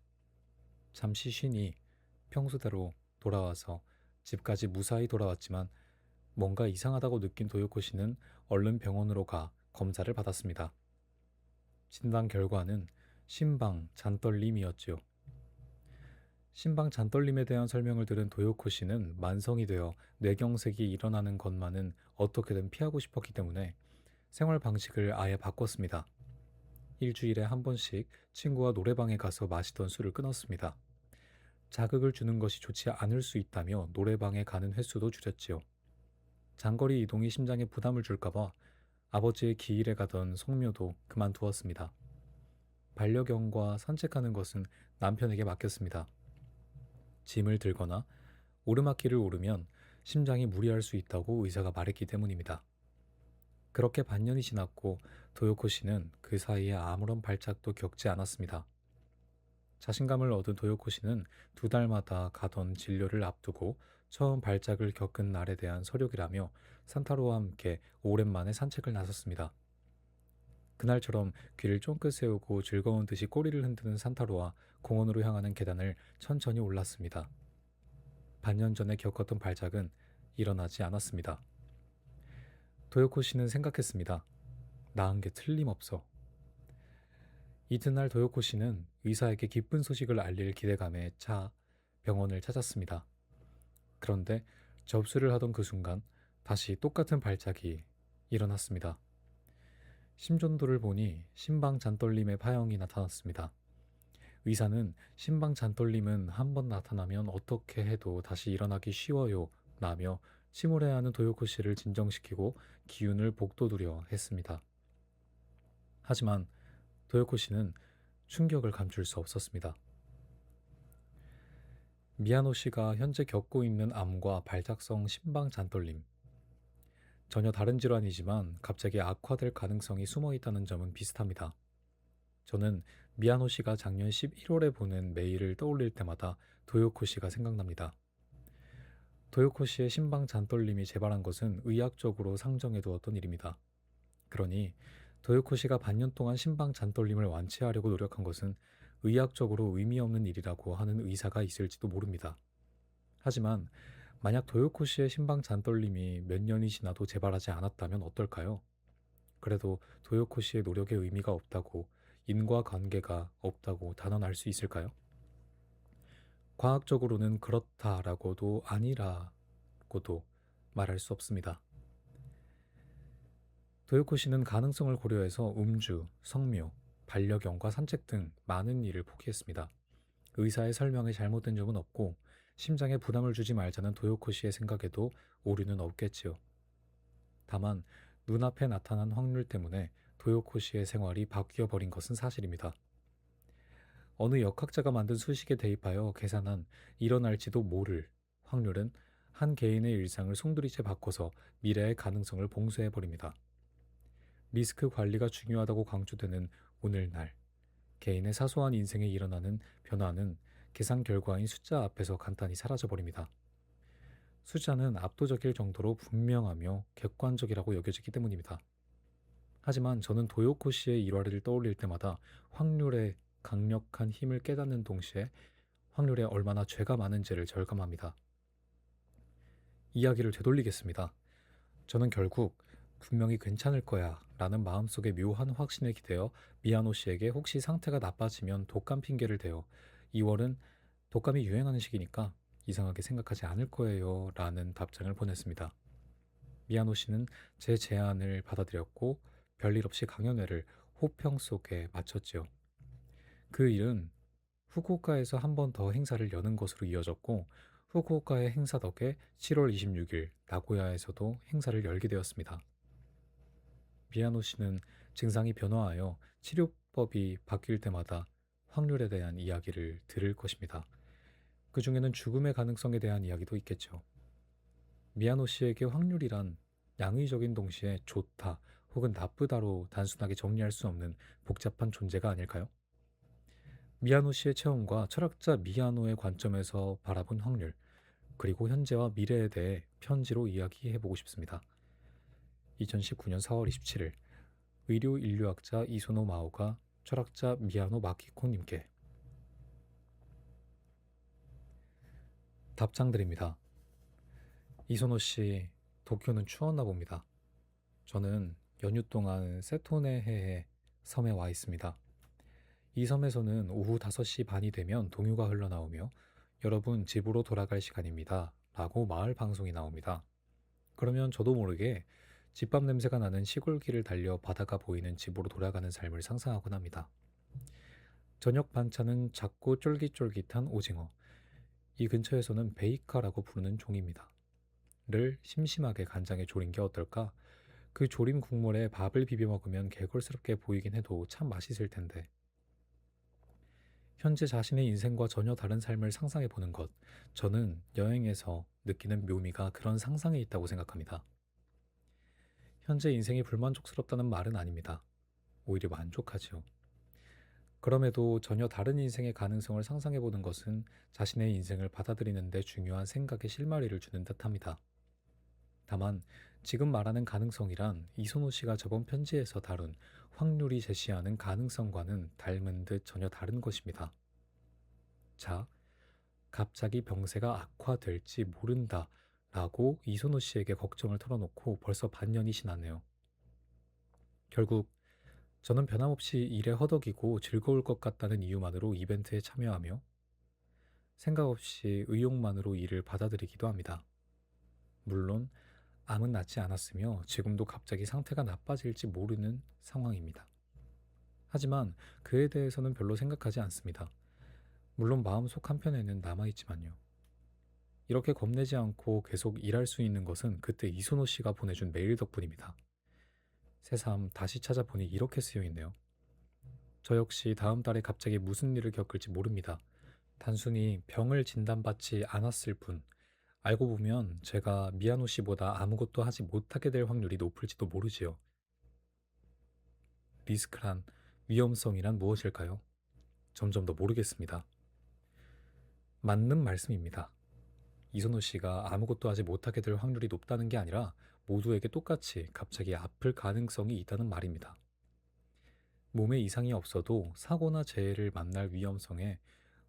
잠시 쉬니 평소대로 돌아와서 집까지 무사히 돌아왔지만 뭔가 이상하다고 느낀 도요코 씨는 얼른 병원으로 가 검사를 받았습니다. 진단 결과는 심방 잔떨림이었지요. 심방 잔떨림에 대한 설명을 들은 도요코 씨는 만성이 되어 뇌경색이 일어나는 것만은 어떻게든 피하고 싶었기 때문에 생활 방식을 아예 바꿨습니다. 일주일에 한 번씩 친구와 노래방에 가서 마시던 술을 끊었습니다. 자극을 주는 것이 좋지 않을 수 있다며 노래방에 가는 횟수도 줄였지요. 장거리 이동이 심장에 부담을 줄까봐 아버지의 기일에 가던 성묘도 그만두었습니다. 반려견과 산책하는 것은 남편에게 맡겼습니다. 짐을 들거나 오르막길을 오르면 심장이 무리할 수 있다고 의사가 말했기 때문입니다. 그렇게 반년이 지났고 도요코 씨는 그 사이에 아무런 발작도 겪지 않았습니다. 자신감을 얻은 도요코 씨는 2달마다 가던 진료를 앞두고 처음 발작을 겪은 날에 대한 서력이라며 산타로와 함께 오랜만에 산책을 나섰습니다. 그날처럼 귀를 쫑긋 세우고 즐거운 듯이 꼬리를 흔드는 산타로와 공원으로 향하는 계단을 천천히 올랐습니다. 반년 전에 겪었던 발작은 일어나지 않았습니다. 도요코 씨는 생각했습니다. 나은 게 틀림없어. 이튿날 도요코 씨는 의사에게 기쁜 소식을 알릴 기대감에 차 병원을 찾았습니다. 그런데 접수를 하던 그 순간 다시 똑같은 발작이 일어났습니다. 심전도를 보니 심방 잔떨림의 파형이 나타났습니다. 의사는 심방 잔떨림은 한 번 나타나면 어떻게 해도 다시 일어나기 쉬워요 라며 침울해하는 도요코 씨를 진정시키고 기운을 복돋우려 했습니다. 하지만 도요코 씨는 충격을 감출 수 없었습니다. 미야노 씨가 현재 겪고 있는 암과 발작성 심방 잔떨림, 전혀 다른 질환이지만 갑자기 악화될 가능성이 숨어 있다는 점은 비슷합니다. 저는 미야노 씨가 작년 11월에 보낸 메일을 떠올릴 때마다 도요코 씨가 생각납니다. 도요코 씨의 심방 잔떨림이 재발한 것은 의학적으로 상정해 두었던 일입니다. 그러니 도요코 씨가 반년 동안 심방 잔떨림을 완치하려고 노력한 것은 의학적으로 의미 없는 일이라고 하는 의사가 있을지도 모릅니다. 하지만 만약 도요코 씨의 심방 잔떨림이 몇 년이 지나도 재발하지 않았다면 어떨까요? 그래도 도요코 씨의 노력에 의미가 없다고, 인과관계가 없다고 단언할 수 있을까요? 과학적으로는 그렇다라고도 아니라고도 말할 수 없습니다. 도요코 씨는 가능성을 고려해서 음주, 성묘, 반려견과 산책 등 많은 일을 포기했습니다. 의사의 설명에 잘못된 점은 없고 심장에 부담을 주지 말자는 도요코 씨의 생각에도 오류는 없겠지요. 다만 눈앞에 나타난 확률 때문에 도요코 씨의 생활이 바뀌어 버린 것은 사실입니다. 어느 역학자가 만든 수식에 대입하여 계산한 일어날지도 모를 확률은 한 개인의 일상을 송두리째 바꿔서 미래의 가능성을 봉쇄해 버립니다. 리스크 관리가 중요하다고 강조되는 오늘날, 개인의 사소한 인생에 일어나는 변화는 계산 결과인 숫자 앞에서 간단히 사라져버립니다. 숫자는 압도적일 정도로 분명하며 객관적이라고 여겨지기 때문입니다. 하지만 저는 도요코 씨의 일화를 떠올릴 때마다 확률의 강력한 힘을 깨닫는 동시에 확률에 얼마나 죄가 많은지를 절감합니다. 이야기를 되돌리겠습니다. 저는 결국 분명히 괜찮을 거야 라는 마음속에 묘한 확신에 기대어 미야노 씨에게 혹시 상태가 나빠지면 독감 핑계를 대어 2월은 독감이 유행하는 시기니까 이상하게 생각하지 않을 거예요 라는 답장을 보냈습니다. 미야노 씨는 제 제안을 받아들였고 별일 없이 강연회를 호평 속에 마쳤지요. 그 일은 후쿠오카에서 한 번 더 행사를 여는 것으로 이어졌고 후쿠오카의 행사 덕에 7월 26일 나고야에서도 행사를 열게 되었습니다. 미야노 씨는 증상이 변화하여 치료법이 바뀔 때마다 확률에 대한 이야기를 들을 것입니다. 그 중에는 죽음의 가능성에 대한 이야기도 있겠죠. 미야노 씨에게 확률이란 양의적인 동시에 좋다 혹은 나쁘다로 단순하게 정리할 수 없는 복잡한 존재가 아닐까요? 미야노 씨의 체험과 철학자 미야노의 관점에서 바라본 확률, 그리고 현재와 미래에 대해 편지로 이야기해보고 싶습니다. 2019년 4월 27일 의료 인류학자 이소노 마오가 철학자 미야노 마키코님께 답장 드립니다. 이소노 씨, 도쿄는 추웠나 봅니다. 저는 연휴 동안 세토네해의 섬에 와 있습니다. 이 섬에서는 오후 5시 반이 되면 동요가 흘러나오며 여러분 집으로 돌아갈 시간입니다. 라고 마을 방송이 나옵니다. 그러면 저도 모르게 집밥 냄새가 나는 시골길을 달려 바다가 보이는 집으로 돌아가는 삶을 상상하곤 합니다. 저녁 반찬은 작고 쫄깃쫄깃한 오징어. 이 근처에서는 베이카라고 부르는 종입니다. 를 심심하게 간장에 졸인 게 어떨까? 그 조림 국물에 밥을 비벼 먹으면 개걸스럽게 보이긴 해도 참 맛있을 텐데. 현재 자신의 인생과 전혀 다른 삶을 상상해 보는 것. 저는 여행에서 느끼는 묘미가 그런 상상에 있다고 생각합니다. 현재 인생이 불만족스럽다는 말은 아닙니다. 오히려 만족하지요. 그럼에도 전혀 다른 인생의 가능성을 상상해 보는 것은 자신의 인생을 받아들이는 데 중요한 생각의 실마리를 주는 듯합니다. 다만 지금 말하는 가능성이란 이선호 씨가 저번 편지에서 다룬 확률이 제시하는 가능성과는 닮은 듯 전혀 다른 것입니다. 자, 갑자기 병세가 악화될지 모른다 라고 이선호 씨에게 걱정을 털어놓고 벌써 반년이 지났네요. 결국 저는 변함없이 일에 허덕이고 즐거울 것 같다는 이유만으로 이벤트에 참여하며 생각 없이 의욕만으로 일을 받아들이기도 합니다. 물론 암은 낫지 않았으며 지금도 갑자기 상태가 나빠질지 모르는 상황입니다. 하지만 그에 대해서는 별로 생각하지 않습니다. 물론 마음속 한편에는 남아있지만요. 이렇게 겁내지 않고 계속 일할 수 있는 것은 그때 이순호 씨가 보내준 메일 덕분입니다. 새삼 다시 찾아보니 이렇게 쓰여있네요. 저 역시 다음 달에 갑자기 무슨 일을 겪을지 모릅니다. 단순히 병을 진단받지 않았을 뿐, 알고 보면 제가 미야노 씨보다 아무것도 하지 못하게 될 확률이 높을지도 모르지요. 리스크란, 위험성이란 무엇일까요? 점점 더 모르겠습니다. 맞는 말씀입니다. 이선호 씨가 아무것도 하지 못하게 될 확률이 높다는 게 아니라 모두에게 똑같이 갑자기 아플 가능성이 있다는 말입니다. 몸에 이상이 없어도 사고나 재해를 만날 위험성에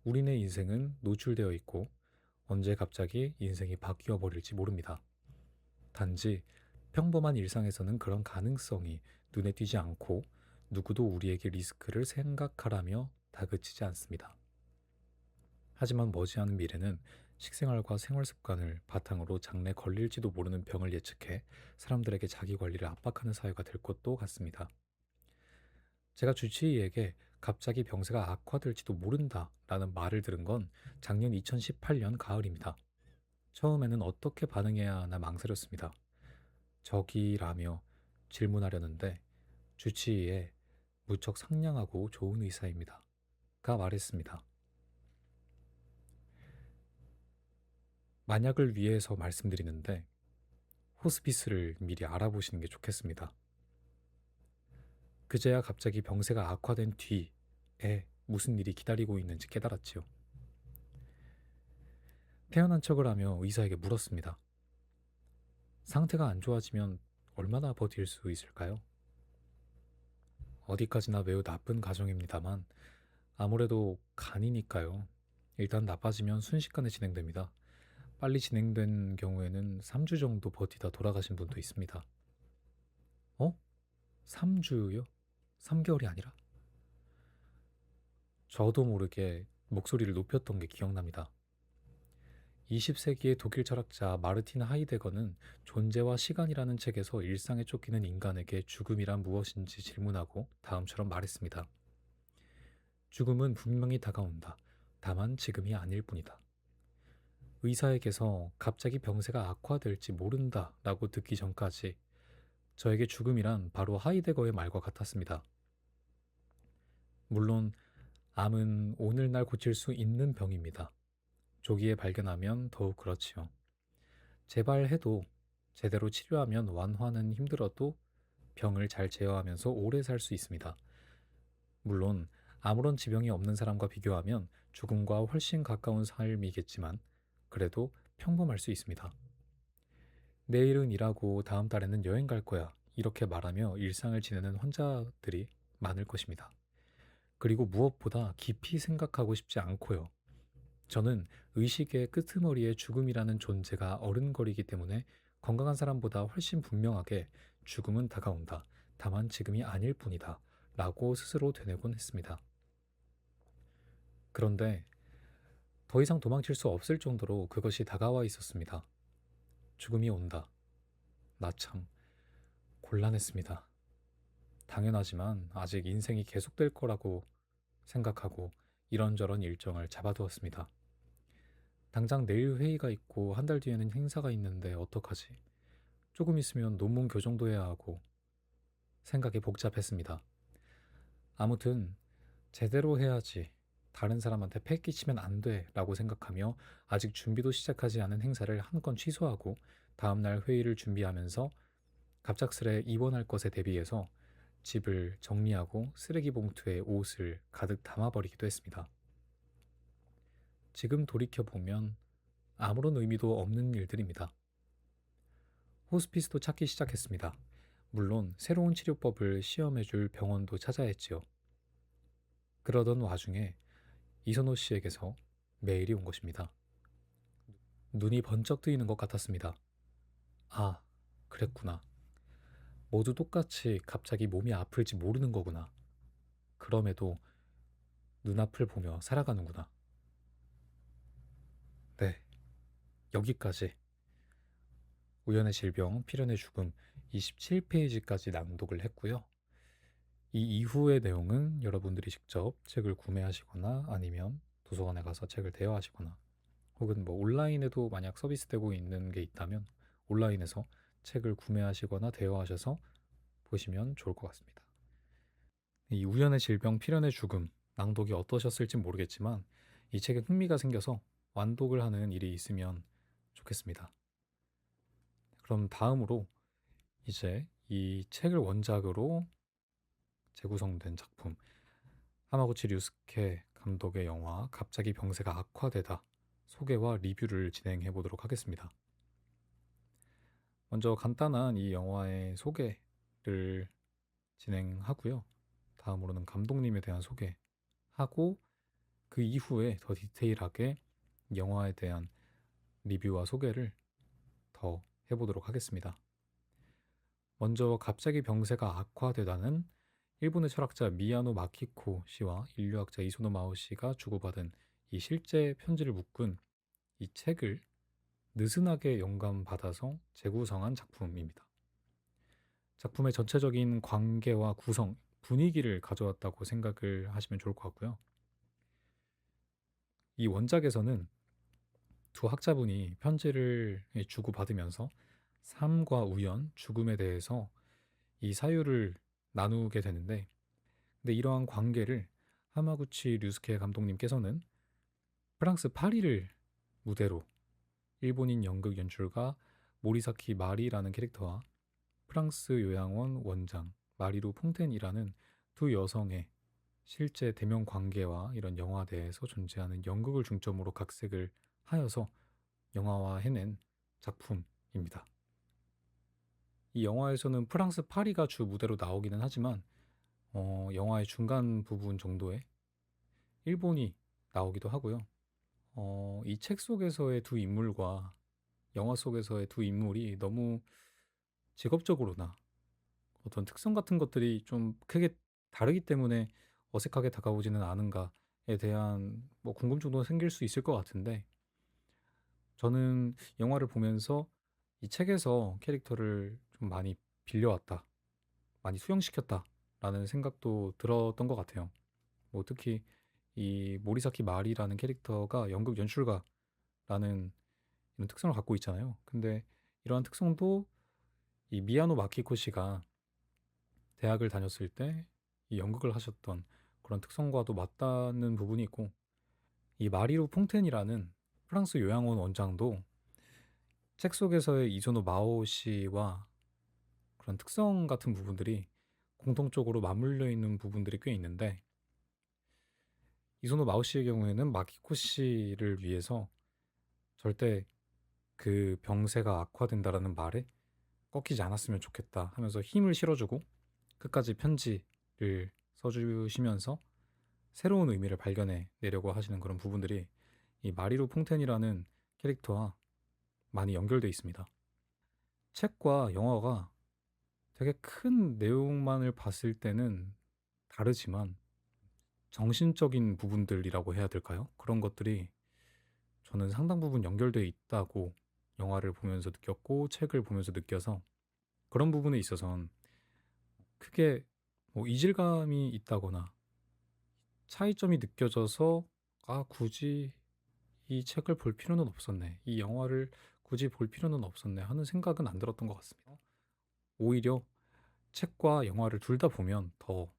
우리네 인생은 노출되어 있고 언제 갑자기 인생이 바뀌어 버릴지 모릅니다. 단지 평범한 일상에서는 그런 가능성이 눈에 띄지 않고 누구도 우리에게 리스크를 생각하라며 다그치지 않습니다. 하지만 머지않은 미래는 식생활과 생활 습관을 바탕으로 장래 걸릴지도 모르는 병을 예측해 사람들에게 자기 관리를 압박하는 사회가 될 것도 같습니다. 제가 주치의에게 갑자기 병세가 악화될지도 모른다 라는 말을 들은 건 작년 2018년 가을입니다. 처음에는 어떻게 반응해야 하나 망설였습니다. 저기라며 질문하려는데 주치의에 무척 상냥하고 좋은 의사입니다. 가 말했습니다. 만약을 위해서 말씀드리는데 호스피스를 미리 알아보시는 게 좋겠습니다. 그제야 갑자기 병세가 악화된 뒤에 무슨 일이 기다리고 있는지 깨달았지요. 태어난 척을 하며 의사에게 물었습니다. 상태가 안 좋아지면 얼마나 버틸 수 있을까요? 어디까지나 매우 나쁜 가정입니다만 아무래도 간이니까요. 일단 나빠지면 순식간에 진행됩니다. 빨리 진행된 경우에는 3주 정도 버티다 돌아가신 분도 있습니다. 어? 3주요? 3개월이 아니라? 저도 모르게 목소리를 높였던 게 기억납니다. 20세기의 독일 철학자 마르틴 하이데거는 존재와 시간이라는 책에서 일상에 쫓기는 인간에게 죽음이란 무엇인지 질문하고 다음처럼 말했습니다. 죽음은 분명히 다가온다. 다만 지금이 아닐 뿐이다. 의사에게서 갑자기 병세가 악화될지 모른다 라고 듣기 전까지 저에게 죽음이란 바로 하이데거의 말과 같았습니다. 물론 암은 오늘날 고칠 수 있는 병입니다. 조기에 발견하면 더욱 그렇지요. 재발해도 제대로 치료하면 완화는 힘들어도 병을 잘 제어하면서 오래 살 수 있습니다. 물론 아무런 지병이 없는 사람과 비교하면 죽음과 훨씬 가까운 삶이겠지만 그래도 평범할 수 있습니다. 내일은 일하고 다음 달에는 여행 갈 거야. 이렇게 말하며 일상을 지내는 환자들이 많을 것입니다. 그리고 무엇보다 깊이 생각하고 싶지 않고요. 저는 의식의 끄트머리에 죽음이라는 존재가 어른거리기 때문에 건강한 사람보다 훨씬 분명하게 죽음은 다가온다. 다만 지금이 아닐 뿐이다. 라고 스스로 되뇌곤 했습니다. 그런데 더 이상 도망칠 수 없을 정도로 그것이 다가와 있었습니다. 죽음이 온다. 나 참 곤란했습니다. 당연하지만 아직 인생이 계속될 거라고 생각하고 이런저런 일정을 잡아두었습니다. 당장 내일 회의가 있고 한 달 뒤에는 행사가 있는데 어떡하지? 조금 있으면 논문 교정도 해야 하고 생각이 복잡했습니다. 아무튼 제대로 해야지. 다른 사람한테 패 끼치면 안 돼 라고 생각하며 아직 준비도 시작하지 않은 행사를 한 건 취소하고 다음날 회의를 준비하면서 갑작스레 입원할 것에 대비해서 집을 정리하고 쓰레기 봉투에 옷을 가득 담아버리기도 했습니다. 지금 돌이켜보면 아무런 의미도 없는 일들입니다. 호스피스도 찾기 시작했습니다. 물론 새로운 치료법을 시험해줄 병원도 찾아야 했지요. 그러던 와중에 이선호 씨에게서 메일이 온 것입니다. 눈이 번쩍 뜨이는 것 같았습니다. 아, 그랬구나. 모두 똑같이 갑자기 몸이 아플지 모르는 거구나. 그럼에도 눈앞을 보며 살아가는구나. 네, 여기까지. 우연의 질병, 필연의 죽음 27페이지까지 낭독을 했고요. 이 이후의 내용은 여러분들이 직접 책을 구매하시거나 아니면 도서관에 가서 책을 대여하시거나 혹은 뭐 온라인에도 만약 서비스되고 있는 게 있다면 온라인에서 책을 구매하시거나 대여하셔서 보시면 좋을 것 같습니다. 이 우연의 질병, 필연의 죽음 낭독이 어떠셨을지 모르겠지만 이 책에 흥미가 생겨서 완독을 하는 일이 있으면 좋겠습니다. 그럼 다음으로 이제 이 책을 원작으로 재구성된 작품 하마구치 류스케 감독의 영화 갑자기 병세가 악화되다 소개와 리뷰를 진행해 보도록 하겠습니다. 먼저 간단한 이 영화의 소개를 진행하고요. 다음으로는 감독님에 대한 소개하고 그 이후에 더 디테일하게 영화에 대한 리뷰와 소개를 더 해보도록 하겠습니다. 먼저 갑자기 병세가 악화되다는 일본의 철학자 미야노 마키코 씨와 인류학자 이소노 마오 씨가 주고받은 이 실제 편지를 묶은 이 책을 느슨하게 영감받아서 재구성한 작품입니다. 작품의 전체적인 관계와 구성, 분위기를 가져왔다고 생각을 하시면 좋을 것 같고요. 이 원작에서는 두 학자분이 편지를 주고받으면서 삶과 우연, 죽음에 대해서 이 사유를 나누게 되는데 근데 이러한 관계를 하마구치 류스케 감독님께서는 프랑스 파리를 무대로 일본인 연극 연출가 모리사키 마리라는 캐릭터와 프랑스 요양원 원장 마리루 퐁텐이라는 두 여성의 실제 대면 관계와 이런 영화대에서 존재하는 연극을 중점으로 각색을 하여서 영화화해낸 작품입니다. 이 영화에서는 프랑스 파리가 주 무대로 나오기는 하지만 영화의 중간 부분 정도에 일본이 나오기도 하고요. 이 책 속에서의 두 인물과 영화 속에서의 두 인물이 너무 직업적으로나 어떤 특성 같은 것들이 좀 크게 다르기 때문에 어색하게 다가오지는 않은가에 대한 뭐 궁금증도 생길 수 있을 것 같은데 저는 영화를 보면서 이 책에서 캐릭터를 좀 많이 빌려왔다, 많이 수용시켰다라는 생각도 들었던 것 같아요. 뭐 특히 이 모리사키 마리라는 캐릭터가 연극 연출가라는 이런 특성을 갖고 있잖아요. 근데 이러한 특성도 이 미야노 마키코 씨가 대학을 다녔을 때 이 연극을 하셨던 그런 특성과도 맞닿는 부분이 있고 이 마리루 퐁텐이라는 프랑스 요양원 원장도 책 속에서의 이소노 마오 씨와 그런 특성 같은 부분들이 공통적으로 맞물려 있는 부분들이 꽤 있는데 이소노 마오 씨의 경우에는 마키코 씨를 위해서 절대 그 병세가 악화된다라는 말에 꺾이지 않았으면 좋겠다 하면서 힘을 실어주고 끝까지 편지를 써주시면서 새로운 의미를 발견해 내려고 하시는 그런 부분들이 이 마리루 퐁텐이라는 캐릭터와 많이 연결되어 있습니다. 책과 영화가 되게 큰 내용만을 봤을 때는 다르지만 정신적인 부분들이라고 해야 될까요? 그런 것들이 저는 상당 부분 연결되어 있다고 영화를 보면서 느꼈고 책을 보면서 느껴서 그런 부분에 있어선 크게 뭐 이질감이 있다거나 차이점이 느껴져서 굳이 이 책을 볼 필요는 없었네. 이 영화를 굳이 볼 필요는 없었네 하는 생각은 안 들었던 것 같습니다. 오히려 책과 영화를 둘 다 보면 더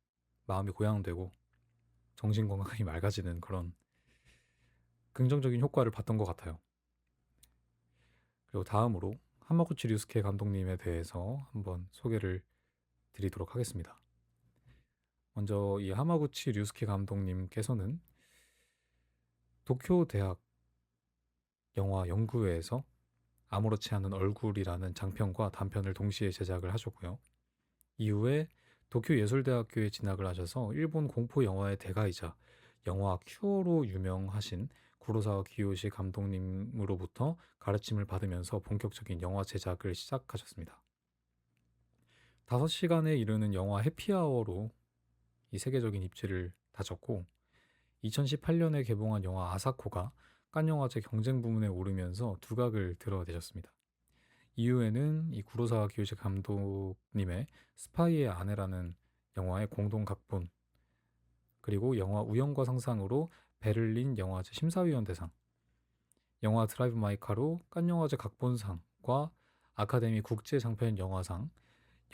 마음이 고양되고 정신 건강이 맑아지는 그런 긍정적인 효과를 봤던 것 같아요. 그리고 다음으로 하마구치 류스케 감독님에 대해서 한번 소개를 드리도록 하겠습니다. 먼저 이 하마구치 류스케 감독님께서는 도쿄 대학 영화 연구회에서 아무렇지 않은 얼굴이라는 장편과 단편을 동시에 제작을 하셨고요. 이후에 도쿄예술대학교에 진학을 하셔서 일본 공포 영화의 대가이자 영화 큐어로 유명하신 구로사와 기요시 감독님으로부터 가르침을 받으면서 본격적인 영화 제작을 시작하셨습니다. 5시간에 이르는 영화 해피아워로 이 세계적인 입지를 다졌고 2018년에 개봉한 영화 아사코가 칸영화제 경쟁 부문에 오르면서 두각을 드러내셨습니다. 이후에는 이 구로사와 기요시 감독님의 스파이의 아내라는 영화의 공동 각본, 그리고 영화 우연과 상상으로 베를린 영화제 심사위원 대상, 영화 드라이브 마이 카로 칸영화제 각본상과 아카데미 국제 장편 영화상,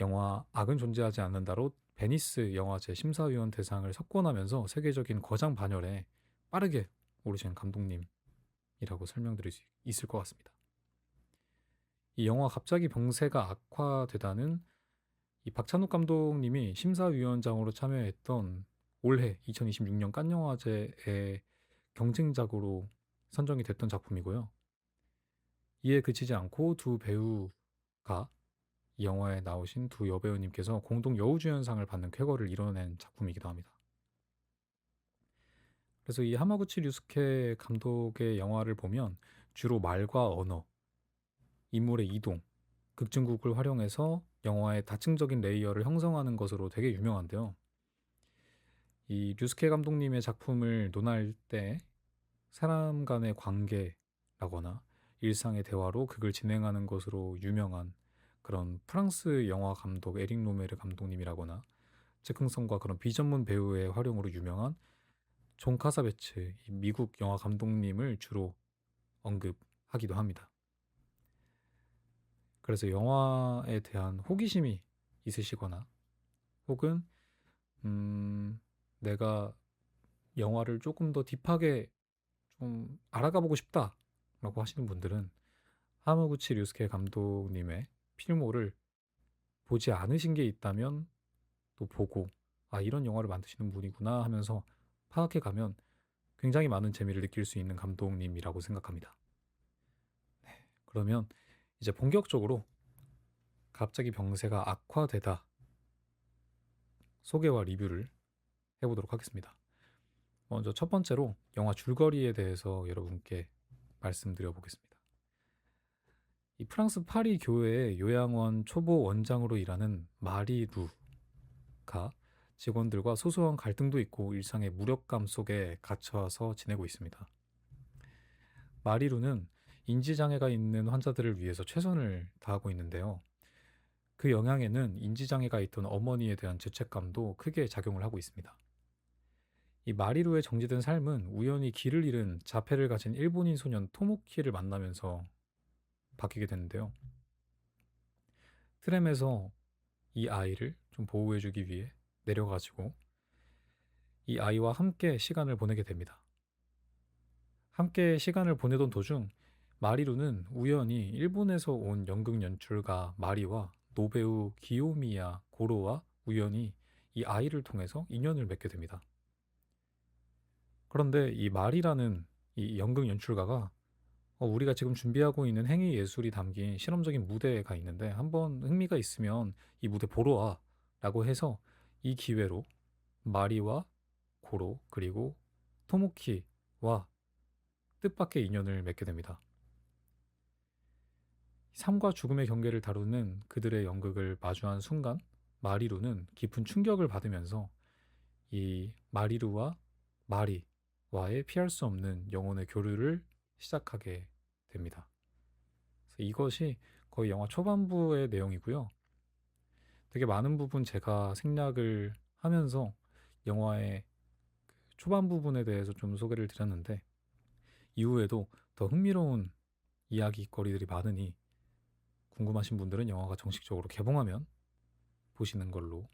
영화 악은 존재하지 않는다로 베니스 영화제 심사위원 대상을 석권하면서 세계적인 거장 반열에 빠르게 오르신 감독님이라고 설명드릴 수 있을 것 같습니다. 이 영화 갑자기 병세가 악화되다는 이 박찬욱 감독님이 심사위원장으로 참여했던 올해 2026년 칸영화제의 경쟁작으로 선정이 됐던 작품이고요. 이에 그치지 않고 두 배우가 이 영화에 나오신 두 여배우님께서 공동 여우주연상을 받는 쾌거를 이뤄낸 작품이기도 합니다. 그래서 이 하마구치 류스케 감독의 영화를 보면 주로 말과 언어, 인물의 이동, 극중국을 활용해서 영화의 다층적인 레이어를 형성하는 것으로 되게 유명한데요. 이 류스케 감독님의 작품을 논할 때 사람 간의 관계라거나 일상의 대화로 극을 진행하는 것으로 유명한 그런 프랑스 영화 감독 에릭 로메르 감독님이라거나 즉흥성과 그런 비전문 배우의 활용으로 유명한 존 카사베츠 미국 영화 감독님을 주로 언급하기도 합니다. 그래서 영화에 대한 호기심이 있으시거나 혹은 내가 영화를 조금 더 딥하게 좀 알아가보고 싶다라고 하시는 분들은 하마구치 류스케 감독님의 필모를 보지 않으신 게 있다면 또 보고 이런 영화를 만드시는 분이구나 하면서 파악해 가면 굉장히 많은 재미를 느낄 수 있는 감독님이라고 생각합니다. 네, 그러면 이제 본격적으로 갑자기 병세가 악화되다 소개와 리뷰를 해보도록 하겠습니다. 먼저 첫 번째로 영화 줄거리에 대해서 여러분께 말씀드려 보겠습니다. 이 프랑스 파리 교회의 요양원 초보 원장으로 일하는 마리 루가 직원들과 소소한 갈등도 있고 일상의 무력감 속에 갇혀서 지내고 있습니다. 마리 루는 인지장애가 있는 환자들을 위해서 최선을 다하고 있는데요. 그 영향에는 인지장애가 있던 어머니에 대한 죄책감도 크게 작용을 하고 있습니다. 이 마리루의 정제된 삶은 우연히 길을 잃은 자폐를 가진 일본인 소년 토모키를 만나면서 바뀌게 되는데요. 트램에서 이 아이를 좀 보호해주기 위해 내려가지고 이 아이와 함께 시간을 보내게 됩니다. 함께 시간을 보내던 도중 마리루는 우연히 일본에서 온 연극 연출가 마리와 노배우 기요미야 고로와 우연히 이 아이를 통해서 인연을 맺게 됩니다. 그런데 이 마리라는 이 연극 연출가가 우리가 지금 준비하고 있는 행위 예술이 담긴 실험적인 무대가 있는데 한번 흥미가 있으면 이 무대 보러 와 라고 해서 이 기회로 마리와 고로 그리고 토모키와 뜻밖의 인연을 맺게 됩니다. 삶과 죽음의 경계를 다루는 그들의 연극을 마주한 순간 마리루는 깊은 충격을 받으면서 이 마리루와 마리와의 피할 수 없는 영혼의 교류를 시작하게 됩니다. 그래서 이것이 거의 영화 초반부의 내용이고요. 되게 많은 부분 제가 생략을 하면서 영화의 초반 부분에 대해서 좀 소개를 드렸는데, 이후에도 더 흥미로운 이야기거리들이 많으니 궁금하신 분들은 영화가 정식적으로 개봉하면 보시는 걸로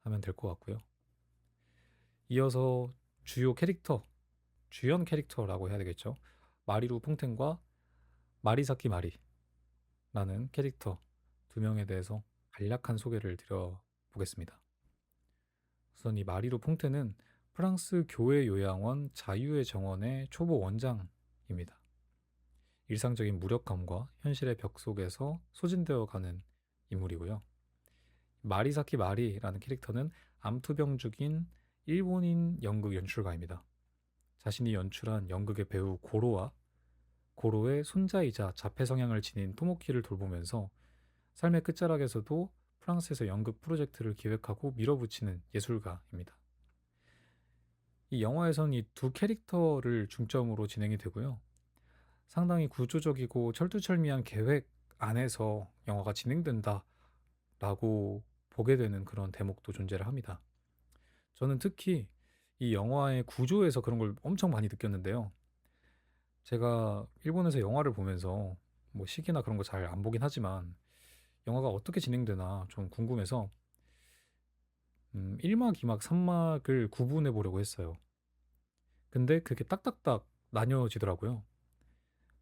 하면 될 것 같고요. 이어서 주요 캐릭터, 주연 캐릭터라고 해야 되겠죠. 마리루 퐁텐과 마리사키 마리라는 캐릭터 두 명에 대해서 간략한 소개를 드려보겠습니다. 우선 이 마리루 퐁텐은 프랑스 교회 요양원 자유의 정원의 초보 원장입니다. 일상적인 무력감과 현실의 벽 속에서 소진되어 가는 인물이고요. 마리사키 마리라는 캐릭터는 암투병 중인 일본인 연극 연출가입니다. 자신이 연출한 연극의 배우 고로와 고로의 손자이자 자폐 성향을 지닌 토모키를 돌보면서 삶의 끝자락에서도 프랑스에서 연극 프로젝트를 기획하고 밀어붙이는 예술가입니다. 이 영화에선 이 두 캐릭터를 중점으로 진행이 되고요. 상당히 구조적이고 철두철미한 계획 안에서 영화가 진행된다라고 보게 되는 그런 대목도 존재를 합니다. 저는 특히 이 영화의 구조에서 그런 걸 엄청 많이 느꼈는데요. 제가 일본에서 영화를 보면서 뭐 시기나 그런 거 잘 안 보긴 하지만 영화가 어떻게 진행되나 좀 궁금해서 1막, 2막, 3막을 구분해 보려고 했어요. 근데 그게 딱딱딱 나뉘어지더라고요.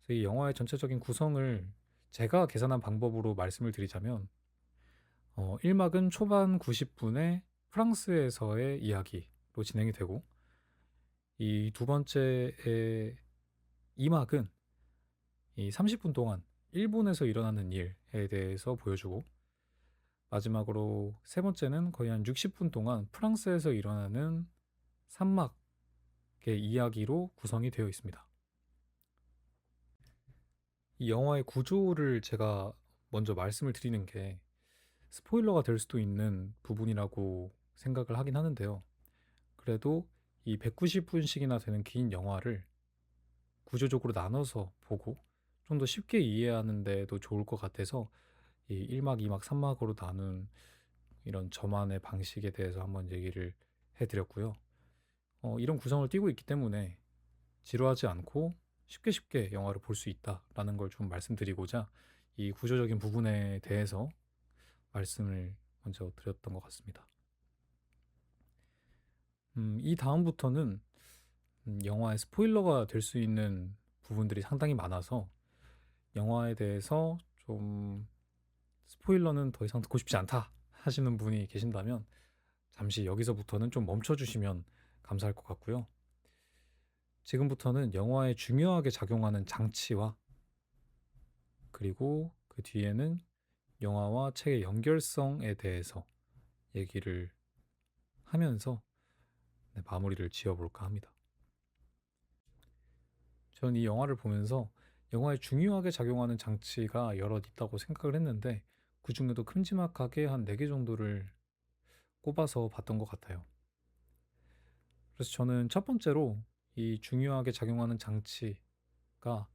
그래서 이 영화의 전체적인 구성을 제가 계산한 방법으로 말씀을 드리자면 1막은 초반 90분에 프랑스에서의 이야기로 진행이 되고, 이 두 번째의 2막은 이 30분 동안 일본에서 일어나는 일에 대해서 보여주고, 마지막으로 세 번째는 거의 한 60분 동안 프랑스에서 일어나는 3막의 이야기로 구성이 되어 있습니다. 이 영화의 구조를 제가 먼저 말씀을 드리는 게 스포일러가 될 수도 있는 부분이라고 생각을 하긴 하는데요. 그래도 이 190분씩이나 되는 긴 영화를 구조적으로 나눠서 보고 좀 더 쉽게 이해하는 데도 좋을 것 같아서 이 1막, 2막, 3막으로 나눈 이런 저만의 방식에 대해서 한번 얘기를 해드렸고요. 이런 구성을 띠고 있기 때문에 지루하지 않고 쉽게 영화를 볼 수 있다라는 걸 좀 말씀드리고자 이 구조적인 부분에 대해서 말씀을 먼저 드렸던 것 같습니다. 이 다음부터는 영화의 스포일러가 될 수 있는 부분들이 상당히 많아서 영화에 대해서 좀 스포일러는 더 이상 듣고 싶지 않다 하시는 분이 계신다면 잠시 여기서부터는 좀 멈춰주시면 감사할 것 같고요. 지금부터는 영화에 중요하게 작용하는 장치와 그리고 그 뒤에는 영화와 책의 연결성에 대해서 얘기를 하면서 마무리를 지어볼까 합니다. 저는 이 영화를 보면서 영화에 중요하게 작용하는 장치가 여럿 있다고 생각을 했는데 그 중에도 큼지막하게 한 4개 정도를 꼽아서 봤던 것 같아요. 그래서 저는 첫 번째로 이 중요하게 작용하는 장치가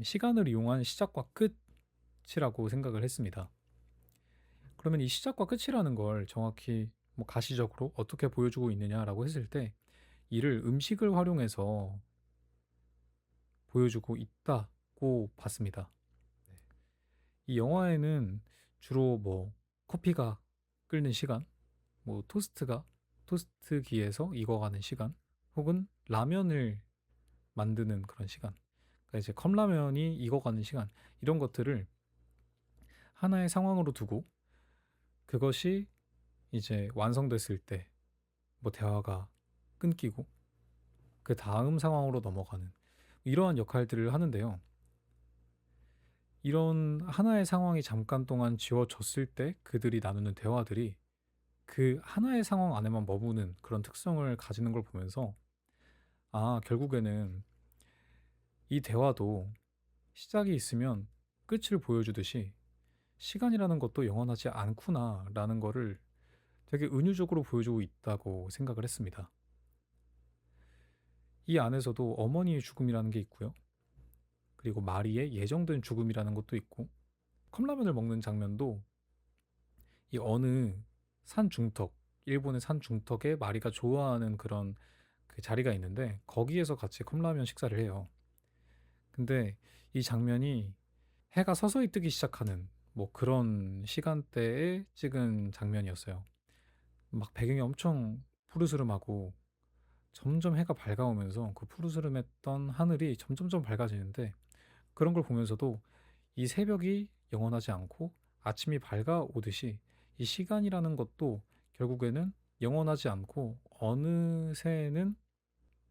시간을 이용한 시작과 끝이라고 생각을 했습니다. 그러면 이 시작과 끝이라는 걸 정확히 뭐 가시적으로 어떻게 보여주고 있느냐라고 했을 때 이를 음식을 활용해서 보여주고 있다고 봤습니다. 이 영화에는 주로 뭐 커피가 끓는 시간, 뭐 토스트기에서 익어가는 시간, 혹은 라면을 만드는 그런 시간, 그러니까 이제 컵라면이 익어가는 시간, 이런 것들을 하나의 상황으로 두고 그것이 이제 완성됐을 때 뭐 대화가 끊기고 그 다음 상황으로 넘어가는 이러한 역할들을 하는데요. 이런 하나의 상황이 잠깐 동안 지워졌을 때 그들이 나누는 대화들이 그 하나의 상황 안에만 머무는 그런 특성을 가지는 걸 보면서 결국에는 이 대화도 시작이 있으면 끝을 보여주듯이 시간이라는 것도 영원하지 않구나라는 거를 되게 은유적으로 보여주고 있다고 생각을 했습니다. 이 안에서도 어머니의 죽음이라는 게 있고요. 그리고 마리의 예정된 죽음이라는 것도 있고, 컵라면을 먹는 장면도 이 어느 산 중턱, 일본의 산 중턱에 마리가 좋아하는 그런 그 자리가 있는데 거기에서 같이 컵라면 식사를 해요. 근데 이 장면이 해가 서서히 뜨기 시작하는 뭐 그런 시간대에 찍은 장면이었어요. 막 배경이 엄청 푸르스름하고 점점 해가 밝아오면서 그 푸르스름했던 하늘이 점점점 밝아지는데, 그런 걸 보면서도 이 새벽이 영원하지 않고 아침이 밝아오듯이 이 시간이라는 것도 결국에는 영원하지 않고 어느새는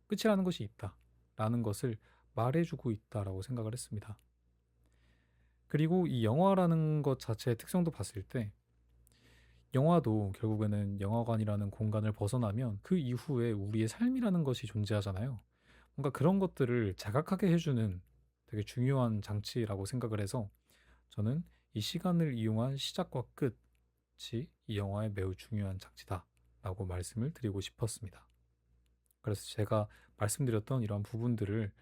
끝이라는 것이 있다라는 것을 말해주고 있다라고 생각을 했습니다. 그리고 이 영화라는 것 자체의 특성도 봤을 때 영화도 결국에는 영화관이라는 공간을 벗어나면 그 이후에 우리의 삶이라는 것이 존재하잖아요. 뭔가 그런 것들을 자각하게 해주는 되게 중요한 장치라고 생각을 해서 저는 이 시간을 이용한 시작과 끝이 이 영화의 매우 중요한 장치다라고 말씀을 드리고 싶었습니다. 그래서 제가 말씀드렸던 이러한 부분들을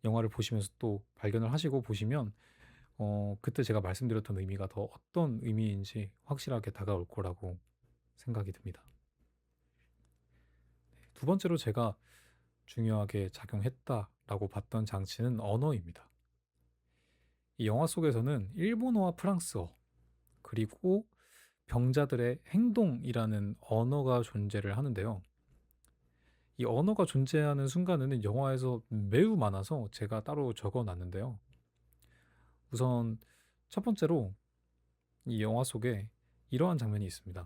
영화를 보시면서 또 발견을 하시고 보시면 그때 제가 말씀드렸던 의미가 더 어떤 의미인지 확실하게 다가올 거라고 생각이 듭니다. 두 번째로 제가 중요하게 작용했다라고 봤던 장치는 언어입니다. 이 영화 속에서는 일본어와 프랑스어, 그리고 병자들의 행동이라는 언어가 존재를 하는데요. 이 언어가 존재하는 순간에는 영화에서 매우 많아서 제가 따로 적어 놨는데요. 우선 첫 번째로 이 영화 속에 이러한 장면이 있습니다.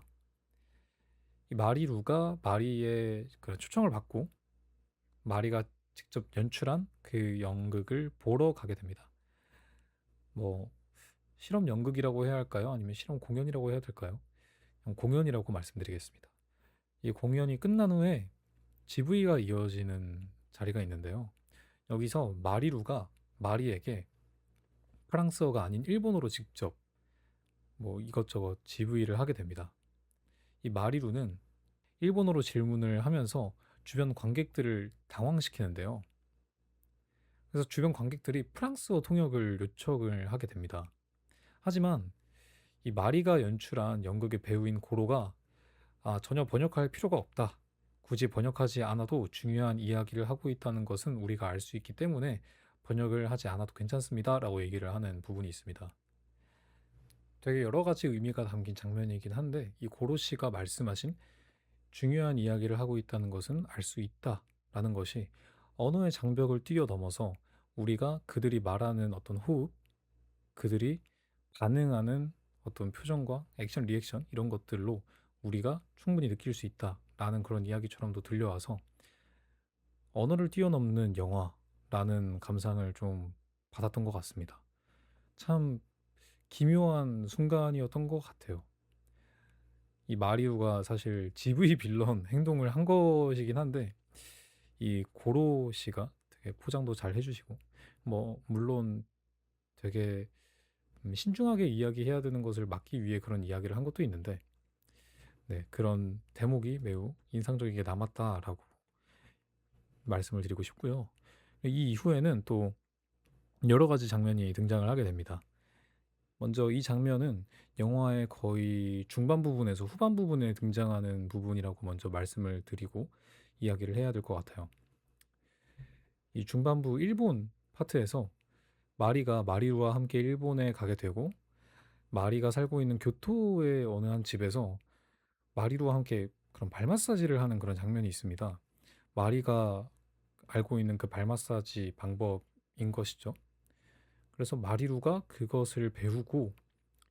이 마리루가 마리의 그런 초청을 받고 마리가 직접 연출한 그 연극을 보러 가게 됩니다. 뭐 실험 연극이라고 해야 할까요? 아니면 실험 공연이라고 해야 될까요? 공연이라고 말씀드리겠습니다. 이 공연이 끝난 후에 GV가 이어지는 자리가 있는데요. 여기서 마리루가 마리에게 프랑스어가 아닌 일본어로 직접 뭐 이것저것 GV를 하게 됩니다. 이 마리루는 일본어로 질문을 하면서 주변 관객들을 당황시키는데요. 그래서 주변 관객들이 프랑스어 통역을 요청을 하게 됩니다. 하지만 이 마리가 연출한 연극의 배우인 고로가 전혀 번역할 필요가 없다. 굳이 번역하지 않아도 중요한 이야기를 하고 있다는 것은 우리가 알 수 있기 때문에 번역을 하지 않아도 괜찮습니다. 라고 얘기를 하는 부분이 있습니다. 되게 여러 가지 의미가 담긴 장면이긴 한데 이 고로 씨가 말씀하신 중요한 이야기를 하고 있다는 것은 알 수 있다라는 것이 언어의 장벽을 뛰어넘어서 우리가 그들이 말하는 어떤 호흡, 그들이 반응하는 어떤 표정과 액션, 리액션 이런 것들로 우리가 충분히 느낄 수 있다라는 그런 이야기처럼도 들려와서 언어를 뛰어넘는 영화라는 감상을 좀 받았던 것 같습니다. 참 기묘한 순간이었던 것 같아요. 이 마리우가 사실 GV 빌런 행동을 한 것이긴 한데 이 고로 씨가 되게 포장도 잘 해주시고 뭐 물론 되게 신중하게 이야기해야 되는 것을 막기 위해 그런 이야기를 한 것도 있는데 네, 그런 대목이 매우 인상적이게 남았다라고 말씀을 드리고 싶고요. 이 이후에는 또 여러 가지 장면이 등장을 하게 됩니다. 먼저 이 장면은 영화의 거의 중반 부분에서 후반 부분에 등장하는 부분이라고 먼저 말씀을 드리고 이야기를 해야 될 것 같아요. 이 중반부 일본 파트에서 마리가 마리루와 함께 일본에 가게 되고 마리가 살고 있는 교토의 어느 한 집에서 마리루와 함께 그런 발 마사지를 하는 그런 장면이 있습니다. 마리가 알고 있는 그 발 마사지 방법인 것이죠. 그래서 마리루가 그것을 배우고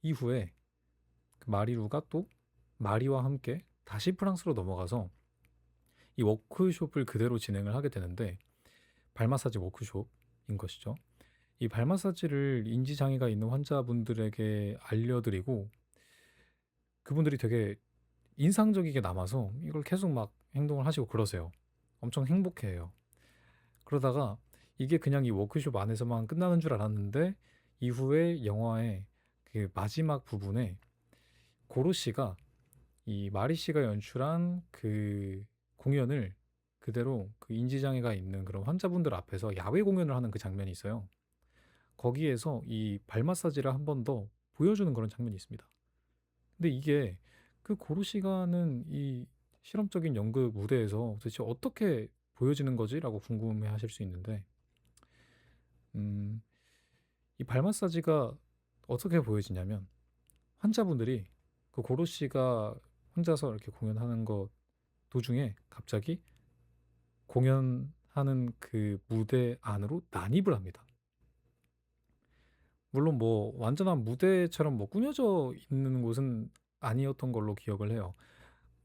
이후에 그 마리루가 또 마리와 함께 다시 프랑스로 넘어가서 이 워크숍을 그대로 진행을 하게 되는데 발 마사지 워크숍인 것이죠. 이 발 마사지를 인지 장애가 있는 환자분들에게 알려드리고 그분들이 되게 인상적이게 남아서 이걸 계속 막 행동을 하시고 그러세요. 엄청 행복해해요. 그러다가 이게 그냥 이 워크숍 안에서만 끝나는 줄 알았는데 이후에 영화의 그 마지막 부분에 고로 씨가 이 마리 씨가 연출한 그 공연을 그대로 그 인지장애가 있는 그런 환자분들 앞에서 야외 공연을 하는 그 장면이 있어요. 거기에서 이 발 마사지를 한 번 더 보여주는 그런 장면이 있습니다. 근데 이게 그 고로 시간은 이 실험적인 연극 무대에서 도대체 어떻게 보여지는 거지라고 궁금해 하실 수 있는데, 음, 이 발 마사지가 어떻게 보여지냐면 환자분들이 그 고로 씨가 혼자서 이렇게 공연하는 것 도중에 갑자기 공연하는 그 무대 안으로 난입을 합니다. 물론 뭐 완전한 무대처럼 뭐 꾸며져 있는 곳은 아니었던 걸로 기억을 해요.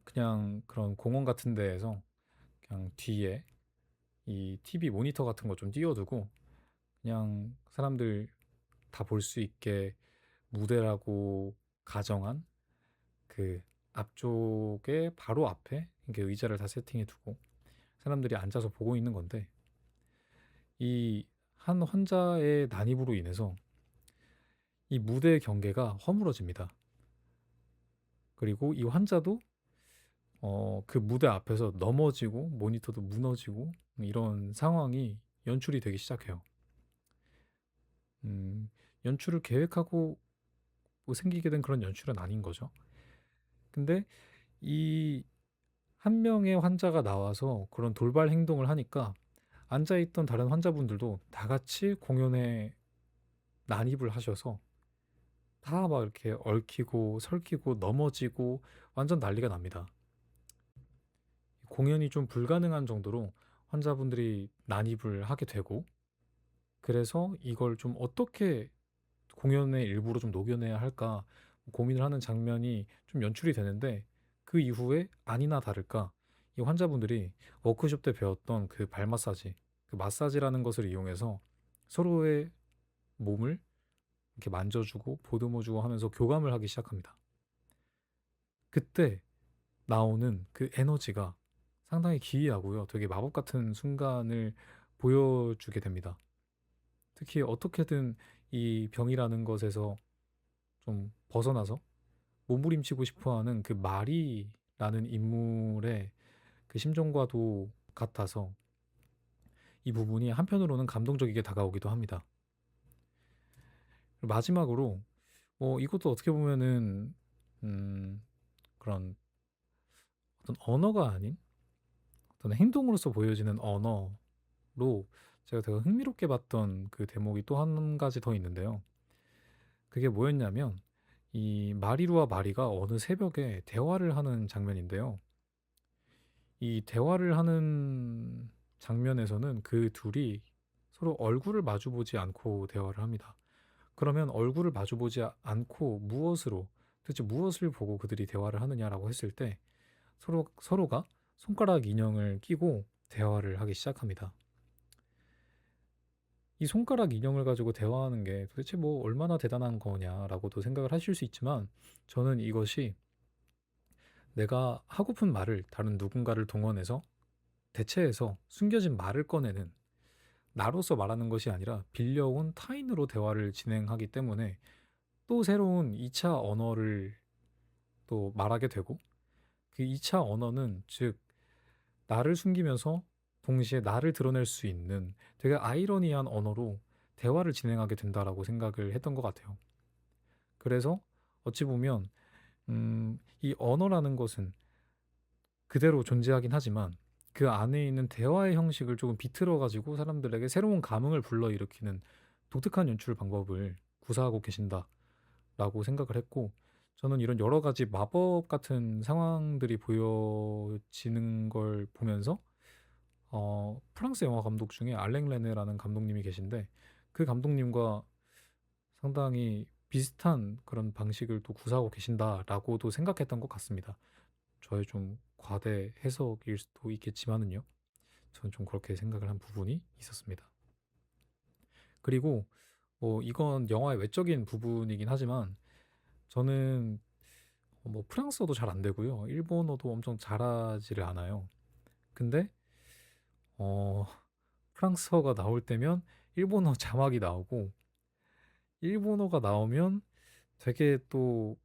그냥 그런 공원 같은 데에서 그냥 뒤에 이 TV 모니터 같은 거 좀 띄워두고 그냥 사람들 다 볼 수 있게 무대라고 가정한 그 앞쪽에 바로 앞에 이렇게 의자를 다 세팅해 두고 사람들이 앉아서 보고 있는 건데, 이 한 환자의 난입으로 인해서 이 무대의 경계가 허물어집니다. 그리고 이 환자도 그 무대 앞에서 넘어지고 모니터도 무너지고 이런 상황이 연출이 되기 시작해요. 연출을 계획하고 뭐 생기게 된 그런 연출은 아닌 거죠. 근데 이 한 명의 환자가 나와서 그런 돌발 행동을 하니까 앉아있던 다른 환자분들도 다 같이 공연에 난입을 하셔서 다 막 이렇게 얽히고 설키고 넘어지고 완전 난리가 납니다. 공연이 좀 불가능한 정도로 환자분들이 난입을 하게 되고, 그래서 이걸 좀 어떻게 공연의 일부로 좀 녹여내야 할까 고민을 하는 장면이 좀 연출이 되는데, 그 이후에 아니나 다를까 이 환자분들이 워크숍 때 배웠던 그 발 마사지, 그 마사지라는 것을 이용해서 서로의 몸을 이렇게 만져주고 보듬어주고 하면서 교감을 하기 시작합니다. 그때 나오는 그 에너지가 상당히 기이하고요. 되게 마법 같은 순간을 보여주게 됩니다. 특히 어떻게든 이 병이라는 것에서 좀 벗어나서 몸부림치고 싶어하는 그 마리라는 인물의 그 심정과도 같아서 이 부분이 한편으로는 감동적이게 다가오기도 합니다. 마지막으로 이것도 어떻게 보면은 음, 그런 어떤 언어가 아닌 어떤 행동으로서 보여지는 언어로 제가 되게 흥미롭게 봤던 그 대목이 또 한 가지 더 있는데요. 그게 뭐였냐면 이 마리루와 마리가 어느 새벽에 대화를 하는 장면인데요. 이 대화를 하는 장면에서는 그 둘이 서로 얼굴을 마주보지 않고 대화를 합니다. 그러면 얼굴을 마주보지 않고 도대체 무엇을 보고 그들이 대화를 하느냐라고 했을 때 서로가 손가락 인형을 끼고 대화를 하기 시작합니다. 이 손가락 인형을 가지고 대화하는 게 도대체 뭐 얼마나 대단한 거냐라고도 생각을 하실 수 있지만, 저는 이것이 내가 하고픈 말을 다른 누군가를 동원해서 대체해서 숨겨진 말을 꺼내는, 나로서 말하는 것이 아니라 빌려온 타인으로 대화를 진행하기 때문에 또 새로운 2차 언어를 또 말하게 되고, 그 2차 언어는 즉 나를 숨기면서 동시에 나를 드러낼 수 있는 되게 아이러니한 언어로 대화를 진행하게 된다라고 생각을 했던 것 같아요. 그래서 어찌 보면 이 언어라는 것은 그대로 존재하긴 하지만 그 안에 있는 대화의 형식을 조금 비틀어 가지고 사람들에게 새로운 감흥을 불러일으키는 독특한 연출 방법을 구사하고 계신다라고 생각을 했고, 저는 이런 여러 가지 마법 같은 상황들이 보여지는 걸 보면서 프랑스 영화 감독 중에 알랭 레네라는 감독님이 계신데, 그 감독님과 상당히 비슷한 그런 방식을 또 구사하고 계신다라고도 생각했던 것 같습니다. 저의 좀 과대 해석일 수도 있겠지만은요. 저는 좀 그렇게 생각을 한 부분이 있었습니다. 그리고 이건 영화의 외적인 부분이긴 하지만 저는 뭐 프랑스어도 잘 안 되고요. 일본어도 엄청 잘하지를 않아요. 근데 어, 프랑스어가 나올 때면 일본어 자막이 나오고, 일본어가 나오면 되게 또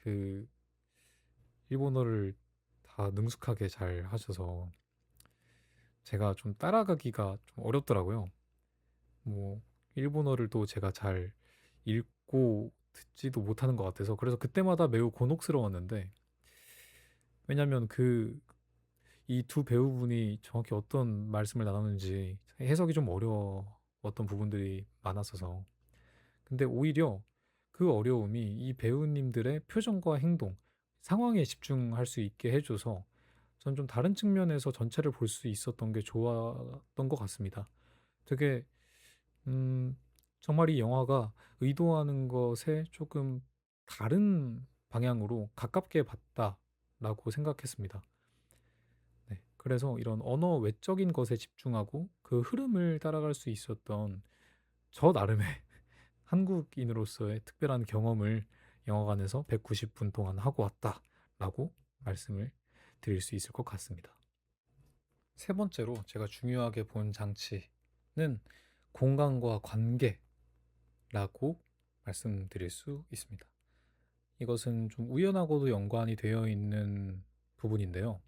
그 일본어를 다 능숙하게 잘 하셔서 제가 좀 따라가기가 좀 어렵더라고요. 뭐 일본어를 또 제가 잘 읽고 듣지도 못하는 것 같아서 그래서 그때마다 매우 곤혹스러웠는데 왜냐면 이 두 배우분이 정확히 어떤 말씀을 나누는지 해석이 좀 어려웠던 부분들이 많았어서 근데 오히려 그 어려움이 이 배우님들의 표정과 행동, 상황에 집중할 수 있게 해줘서 전 좀 다른 측면에서 전체를 볼 수 있었던 게 좋았던 것 같습니다. 되게 음, 정말 이 영화가 의도하는 것에 조금 다른 방향으로 가깝게 봤다라고 생각했습니다. 네, 그래서 이런 언어 외적인 것에 집중하고 그 흐름을 따라갈 수 있었던 저 나름의 한국인으로서의 특별한 경험을 영화관에서 190분 동안 하고 왔다라고 말씀을 드릴 수 있을 것 같습니다. 세 번째로 제가 중요하게 본 장치는 공간과 관계라고 말씀드릴 수 있습니다. 이것은 좀 우연하고도 연관이 되어 있는 부분인데요.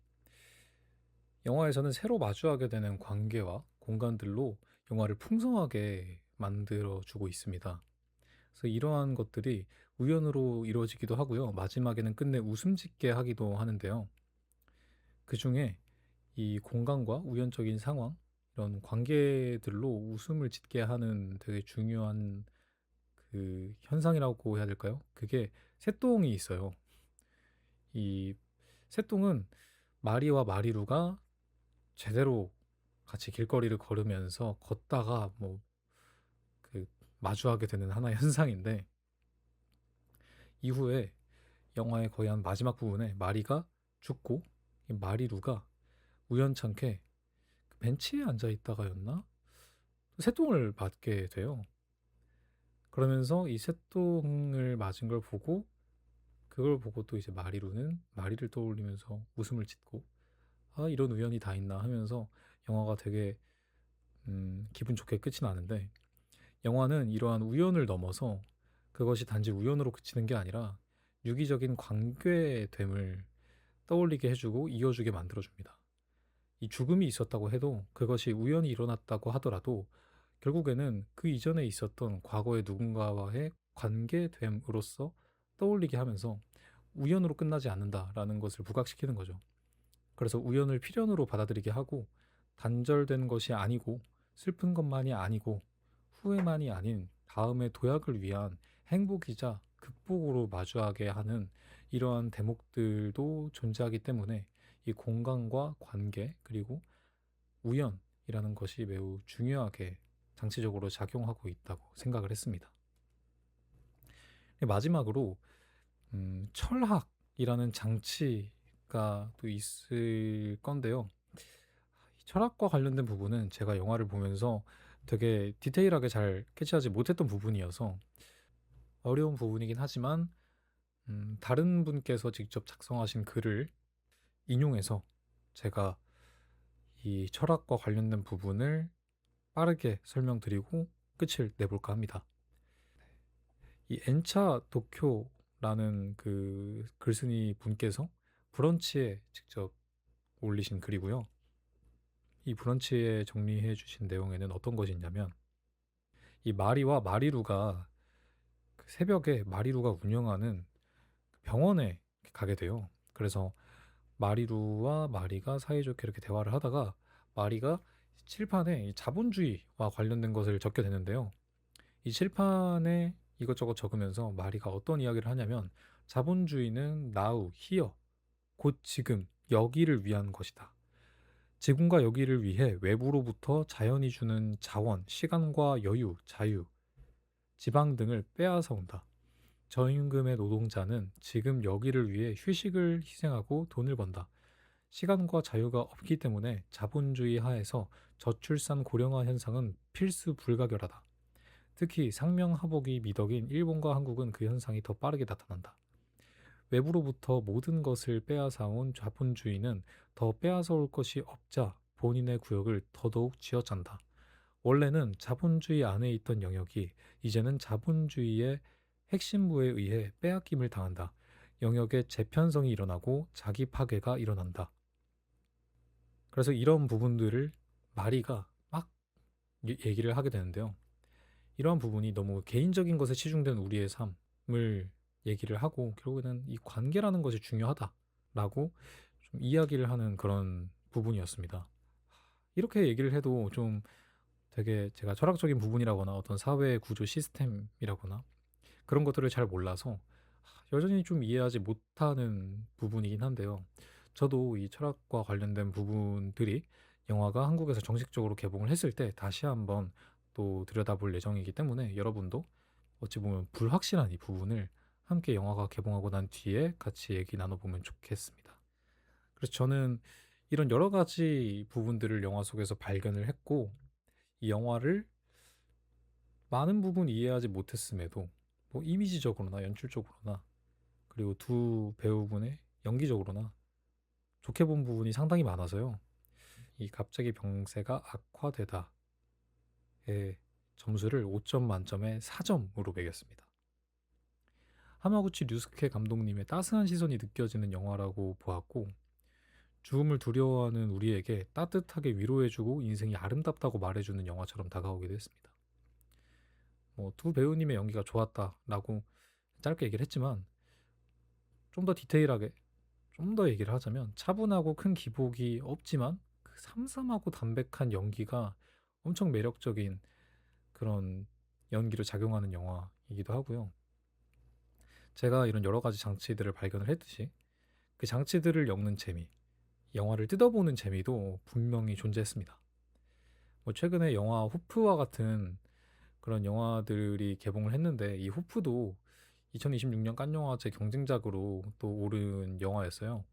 영화에서는 새로 마주하게 되는 관계와 공간들로 영화를 풍성하게 만들어주고 있습니다. 그래서 이러한 것들이 우연으로 이루어지기도 하고요. 마지막에는 끝내 웃음 짓게 하기도 하는데요. 그 중에 이 공간과 우연적인 상황, 이런 관계들로 웃음을 짓게 하는 되게 중요한 그 현상이라고 해야 될까요? 그게 새똥이 있어요. 이 새똥은 마리와 마리루가 제대로 같이 길거리를 걸으면서 걷다가 뭐 그 마주하게 되는 하나의 현상인데 이후에 영화의 거의 한 마지막 부분에 마리가 죽고 이 마리루가 우연찮게 그 벤치에 앉아 있다가였나? 새똥을 맞게 돼요. 그러면서 이 새똥을 맞은 걸 보고 그걸 보고 또 이제 마리루는 마리를 떠올리면서 웃음을 짓고 아 이런 우연이 다 있나 하면서 영화가 되게 기분 좋게 끝이 나는데 영화는 이러한 우연을 넘어서 그것이 단지 우연으로 그치는 게 아니라 유기적인 관계됨을 떠올리게 해주고 이어주게 만들어줍니다. 이 죽음이 있었다고 해도 그것이 우연히 일어났다고 하더라도 결국에는 그 이전에 있었던 과거의 누군가와의 관계됨으로써 떠올리게 하면서 우연으로 끝나지 않는다라는 것을 부각시키는 거죠. 그래서 우연을 필연으로 받아들이게 하고 단절된 것이 아니고 슬픈 것만이 아니고 후회만이 아닌 다음의 도약을 위한 행복이자 극복으로 마주하게 하는 이러한 대목들도 존재하기 때문에 이 공간과 관계 그리고 우연이라는 것이 매우 중요하게 장치적으로 작용하고 있다고 생각을 했습니다. 마지막으로 철학이라는 장치가 또 있을 건데요. 철학과 관련된 부분은 제가 영화를 보면서 되게 디테일하게 잘 캐치하지 못했던 부분이어서 어려운 부분이긴 하지만 다른 분께서 직접 작성하신 글을 인용해서 제가 이 철학과 관련된 부분을 빠르게 설명드리고 끝을 내볼까 합니다. 이 엔차 도쿄라는 그 글쓴이 분께서 브런치에 직접 올리신 글이고요. 이 브런치에 정리해 주신 내용에는 어떤 것이 있냐면 이 마리와 마리루가 그 새벽에 마리루가 운영하는 병원에 가게 돼요. 그래서 마리루와 마리가 사이좋게 이렇게 대화를 하다가 마리가 칠판에 이 자본주의와 관련된 것을 적게 되는데요. 이 칠판에 이것저것 적으면서 마리가 어떤 이야기를 하냐면 자본주의는 now, here, 곧 지금, 여기를 위한 것이다. 지금과 여기를 위해 외부로부터 자연이 주는 자원, 시간과 여유, 자유, 지방 등을 빼앗아 온다. 저임금의 노동자는 지금 여기를 위해 휴식을 희생하고 돈을 번다. 시간과 자유가 없기 때문에 자본주의 하에서 저출산 고령화 현상은 필수 불가결하다. 특히 상명하복이 미덕인 일본과 한국은 그 현상이 더 빠르게 나타난다. 외부로부터 모든 것을 빼앗아온 자본주의는 더 빼앗아올 것이 없자 본인의 구역을 더더욱 쥐어짠다. 원래는 자본주의 안에 있던 영역이 이제는 자본주의의 핵심부에 의해 빼앗김을 당한다. 영역의 재편성이 일어나고 자기 파괴가 일어난다. 그래서 이런 부분들을 마리가 막 얘기를 하게 되는데요. 이러한 부분이 너무 개인적인 것에 치중된 우리의 삶을 얘기를 하고 결국에는 이 관계라는 것이 중요하다라고 좀 이야기를 하는 그런 부분이었습니다. 이렇게 얘기를 해도 좀 되게 제가 철학적인 부분이라거나 어떤 사회 구조 시스템이라거나 그런 것들을 잘 몰라서 여전히 좀 이해하지 못하는 부분이긴 한데요. 저도 이 철학과 관련된 부분들이 영화가 한국에서 정식적으로 개봉을 했을 때 다시 한번 또 들여다볼 예정이기 때문에 여러분도 어찌 보면 불확실한 이 부분을 함께 영화가 개봉하고 난 뒤에 같이 얘기 나눠보면 좋겠습니다. 그래서 저는 이런 여러 가지 부분들을 영화 속에서 발견을 했고 이 영화를 많은 부분 이해하지 못했음에도 뭐 이미지적으로나 연출적으로나 그리고 두 배우분의 연기적으로나 좋게 본 부분이 상당히 많아서요. 이 갑자기 병세가 악화되다의 점수를 5점 만점에 4점으로 매겼습니다. 하마구치 류스케 감독님의 따스한 시선이 느껴지는 영화라고 보았고 죽음을 두려워하는 우리에게 따뜻하게 위로해주고 인생이 아름답다고 말해주는 영화처럼 다가오기도 했습니다. 뭐 두 배우님의 연기가 좋았다라고 짧게 얘기를 했지만 좀 더 디테일하게 좀 더 얘기를 하자면 차분하고 큰 기복이 없지만 그 삼삼하고 담백한 연기가 엄청 매력적인 그런 연기로 작용하는 영화이기도 하고요. 제가 이런 여러 가지 장치들을 발견을 했듯이 그 장치들을 엮는 재미, 영화를 뜯어보는 재미도 분명히 존재했습니다. 뭐 최근에 영화 후프와 같은 그런 영화들이 개봉을 했는데 이 후프도 2026년 칸 영화제 경쟁작으로 또 오른 영화였어요.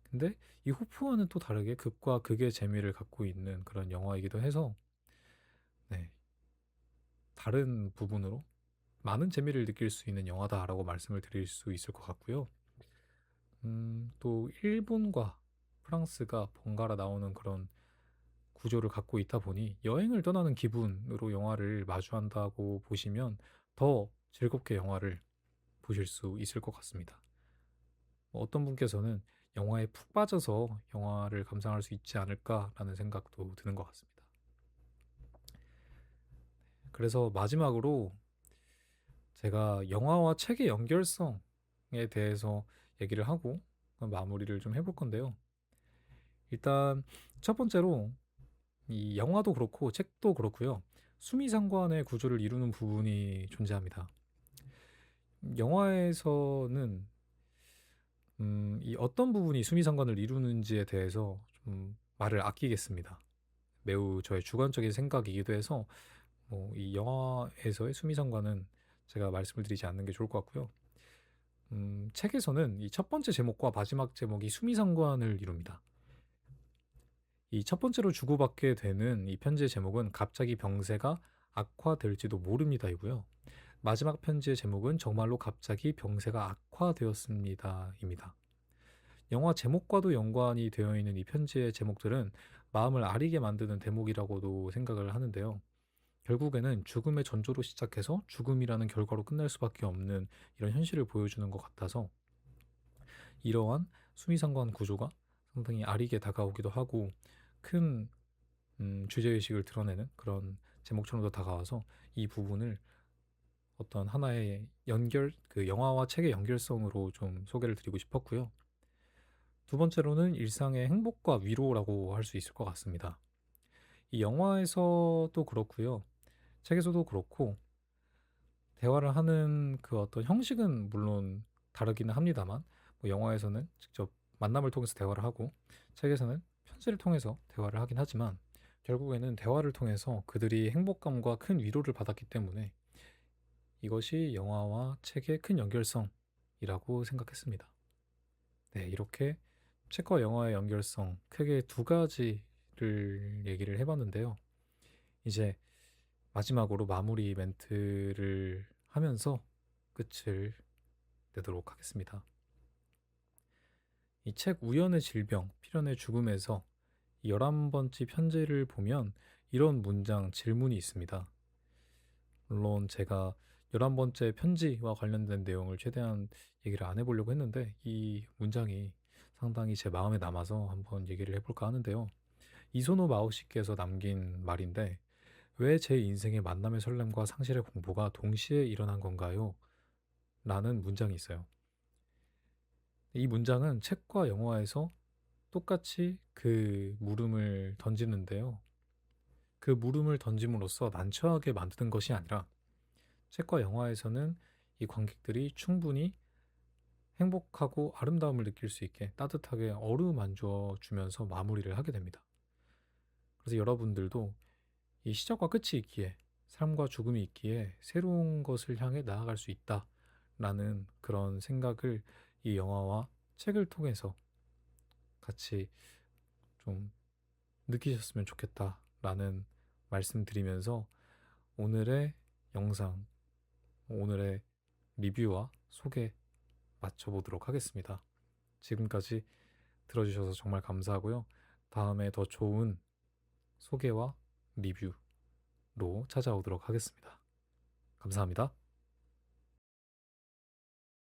근데 이 호프와는 또 다르게 극과 극의 재미를 갖고 있는 그런 영화이기도 해서 네, 다른 부분으로 많은 재미를 느낄 수 있는 영화다라고 말씀을 드릴 수 있을 것 같고요. 또 일본과 프랑스가 번갈아 나오는 그런 구조를 갖고 있다 보니 여행을 떠나는 기분으로 영화를 마주한다고 보시면 더 즐겁게 영화를 보실 수 있을 것 같습니다. 어떤 분께서는 영화에 푹 빠져서 영화를 감상할 수 있지 않을까라는 생각도 드는 것 같습니다. 그래서 마지막으로 제가 영화와 책의 연결성에 대해서 얘기를 하고 마무리를 좀 해볼 건데요. 일단 첫 번째로 이 영화도 그렇고 책도 그렇고요. 수미상관의 구조를 이루는 부분이 존재합니다. 영화에서는 이 어떤 부분이 수미상관을 이루는지에 대해서 좀 말을 아끼겠습니다. 매우 저의 주관적인 생각이기도 해서 뭐 이 영화에서의 수미상관은 제가 말씀을 드리지 않는 게 좋을 것 같고요. 책에서는 이 첫 번째 제목과 마지막 제목이 수미상관을 이룹니다. 이 첫 번째로 주고받게 되는 이 편지의 제목은 갑자기 병세가 악화될지도 모릅니다이고요. 마지막 편지의 제목은 정말로 갑자기 병세가 악화되었습니다입니다. 영화 제목과도 연관이 되어 있는 이 편지의 제목들은 마음을 아리게 만드는 대목이라고도 생각을 하는데요. 결국에는 죽음의 전조로 시작해서 죽음이라는 결과로 끝날 수밖에 없는 이런 현실을 보여주는 것 같아서 이러한 수미상관 구조가 상당히 아리게 다가오기도 하고 큰 주제의식을 드러내는 그런 제목처럼도 다가와서 이 부분을 어떤 하나의 그 영화와 책의 연결성으로 좀 소개를 드리고 싶었고요. 두 번째로는 일상의 행복과 위로라고 할 수 있을 것 같습니다. 이 영화에서도 그렇고요. 책에서도 그렇고 대화를 하는 그 어떤 형식은 물론 다르기는 합니다만 뭐 영화에서는 직접 만남을 통해서 대화를 하고 책에서는 편지를 통해서 대화를 하긴 하지만 결국에는 대화를 통해서 그들이 행복감과 큰 위로를 받았기 때문에 이것이 영화와 책의 큰 연결성이라고 생각했습니다. 네, 이렇게 책과 영화의 연결성 크게 두 가지를 얘기를 해봤는데요. 이제 마지막으로 마무리 멘트를 하면서 끝을 내도록 하겠습니다. 이 책 우연의 질병, 필연의 죽음에서 11번째 편지를 보면 이런 문장, 질문이 있습니다. 물론 제가 11번째 편지와 관련된 내용을 최대한 얘기를 안 해보려고 했는데 이 문장이 상당히 제 마음에 남아서 한번 얘기를 해볼까 하는데요. 이소노 마오시께서 남긴 말인데, 왜 제 인생의 만남의 설렘과 상실의 공포가 동시에 일어난 건가요? 라는 문장이 있어요. 이 문장은 책과 영화에서 똑같이 그 물음을 던지는데요. 그 물음을 던짐으로써 난처하게 만드는 것이 아니라 책과 영화에서는 이 관객들이 충분히 행복하고 아름다움을 느낄 수 있게 따뜻하게 어루만져 주면서 마무리를 하게 됩니다. 그래서 여러분들도 이 시작과 끝이 있기에, 삶과 죽음이 있기에 새로운 것을 향해 나아갈 수 있다라는 그런 생각을 이 영화와 책을 통해서 같이 좀 느끼셨으면 좋겠다라는 말씀드리면서 오늘의 영상, 오늘의 리뷰와 소개 마쳐보도록 하겠습니다. 지금까지 들어주셔서 정말 감사하고요. 다음에 더 좋은 소개와 리뷰로 찾아오도록 하겠습니다. 감사합니다.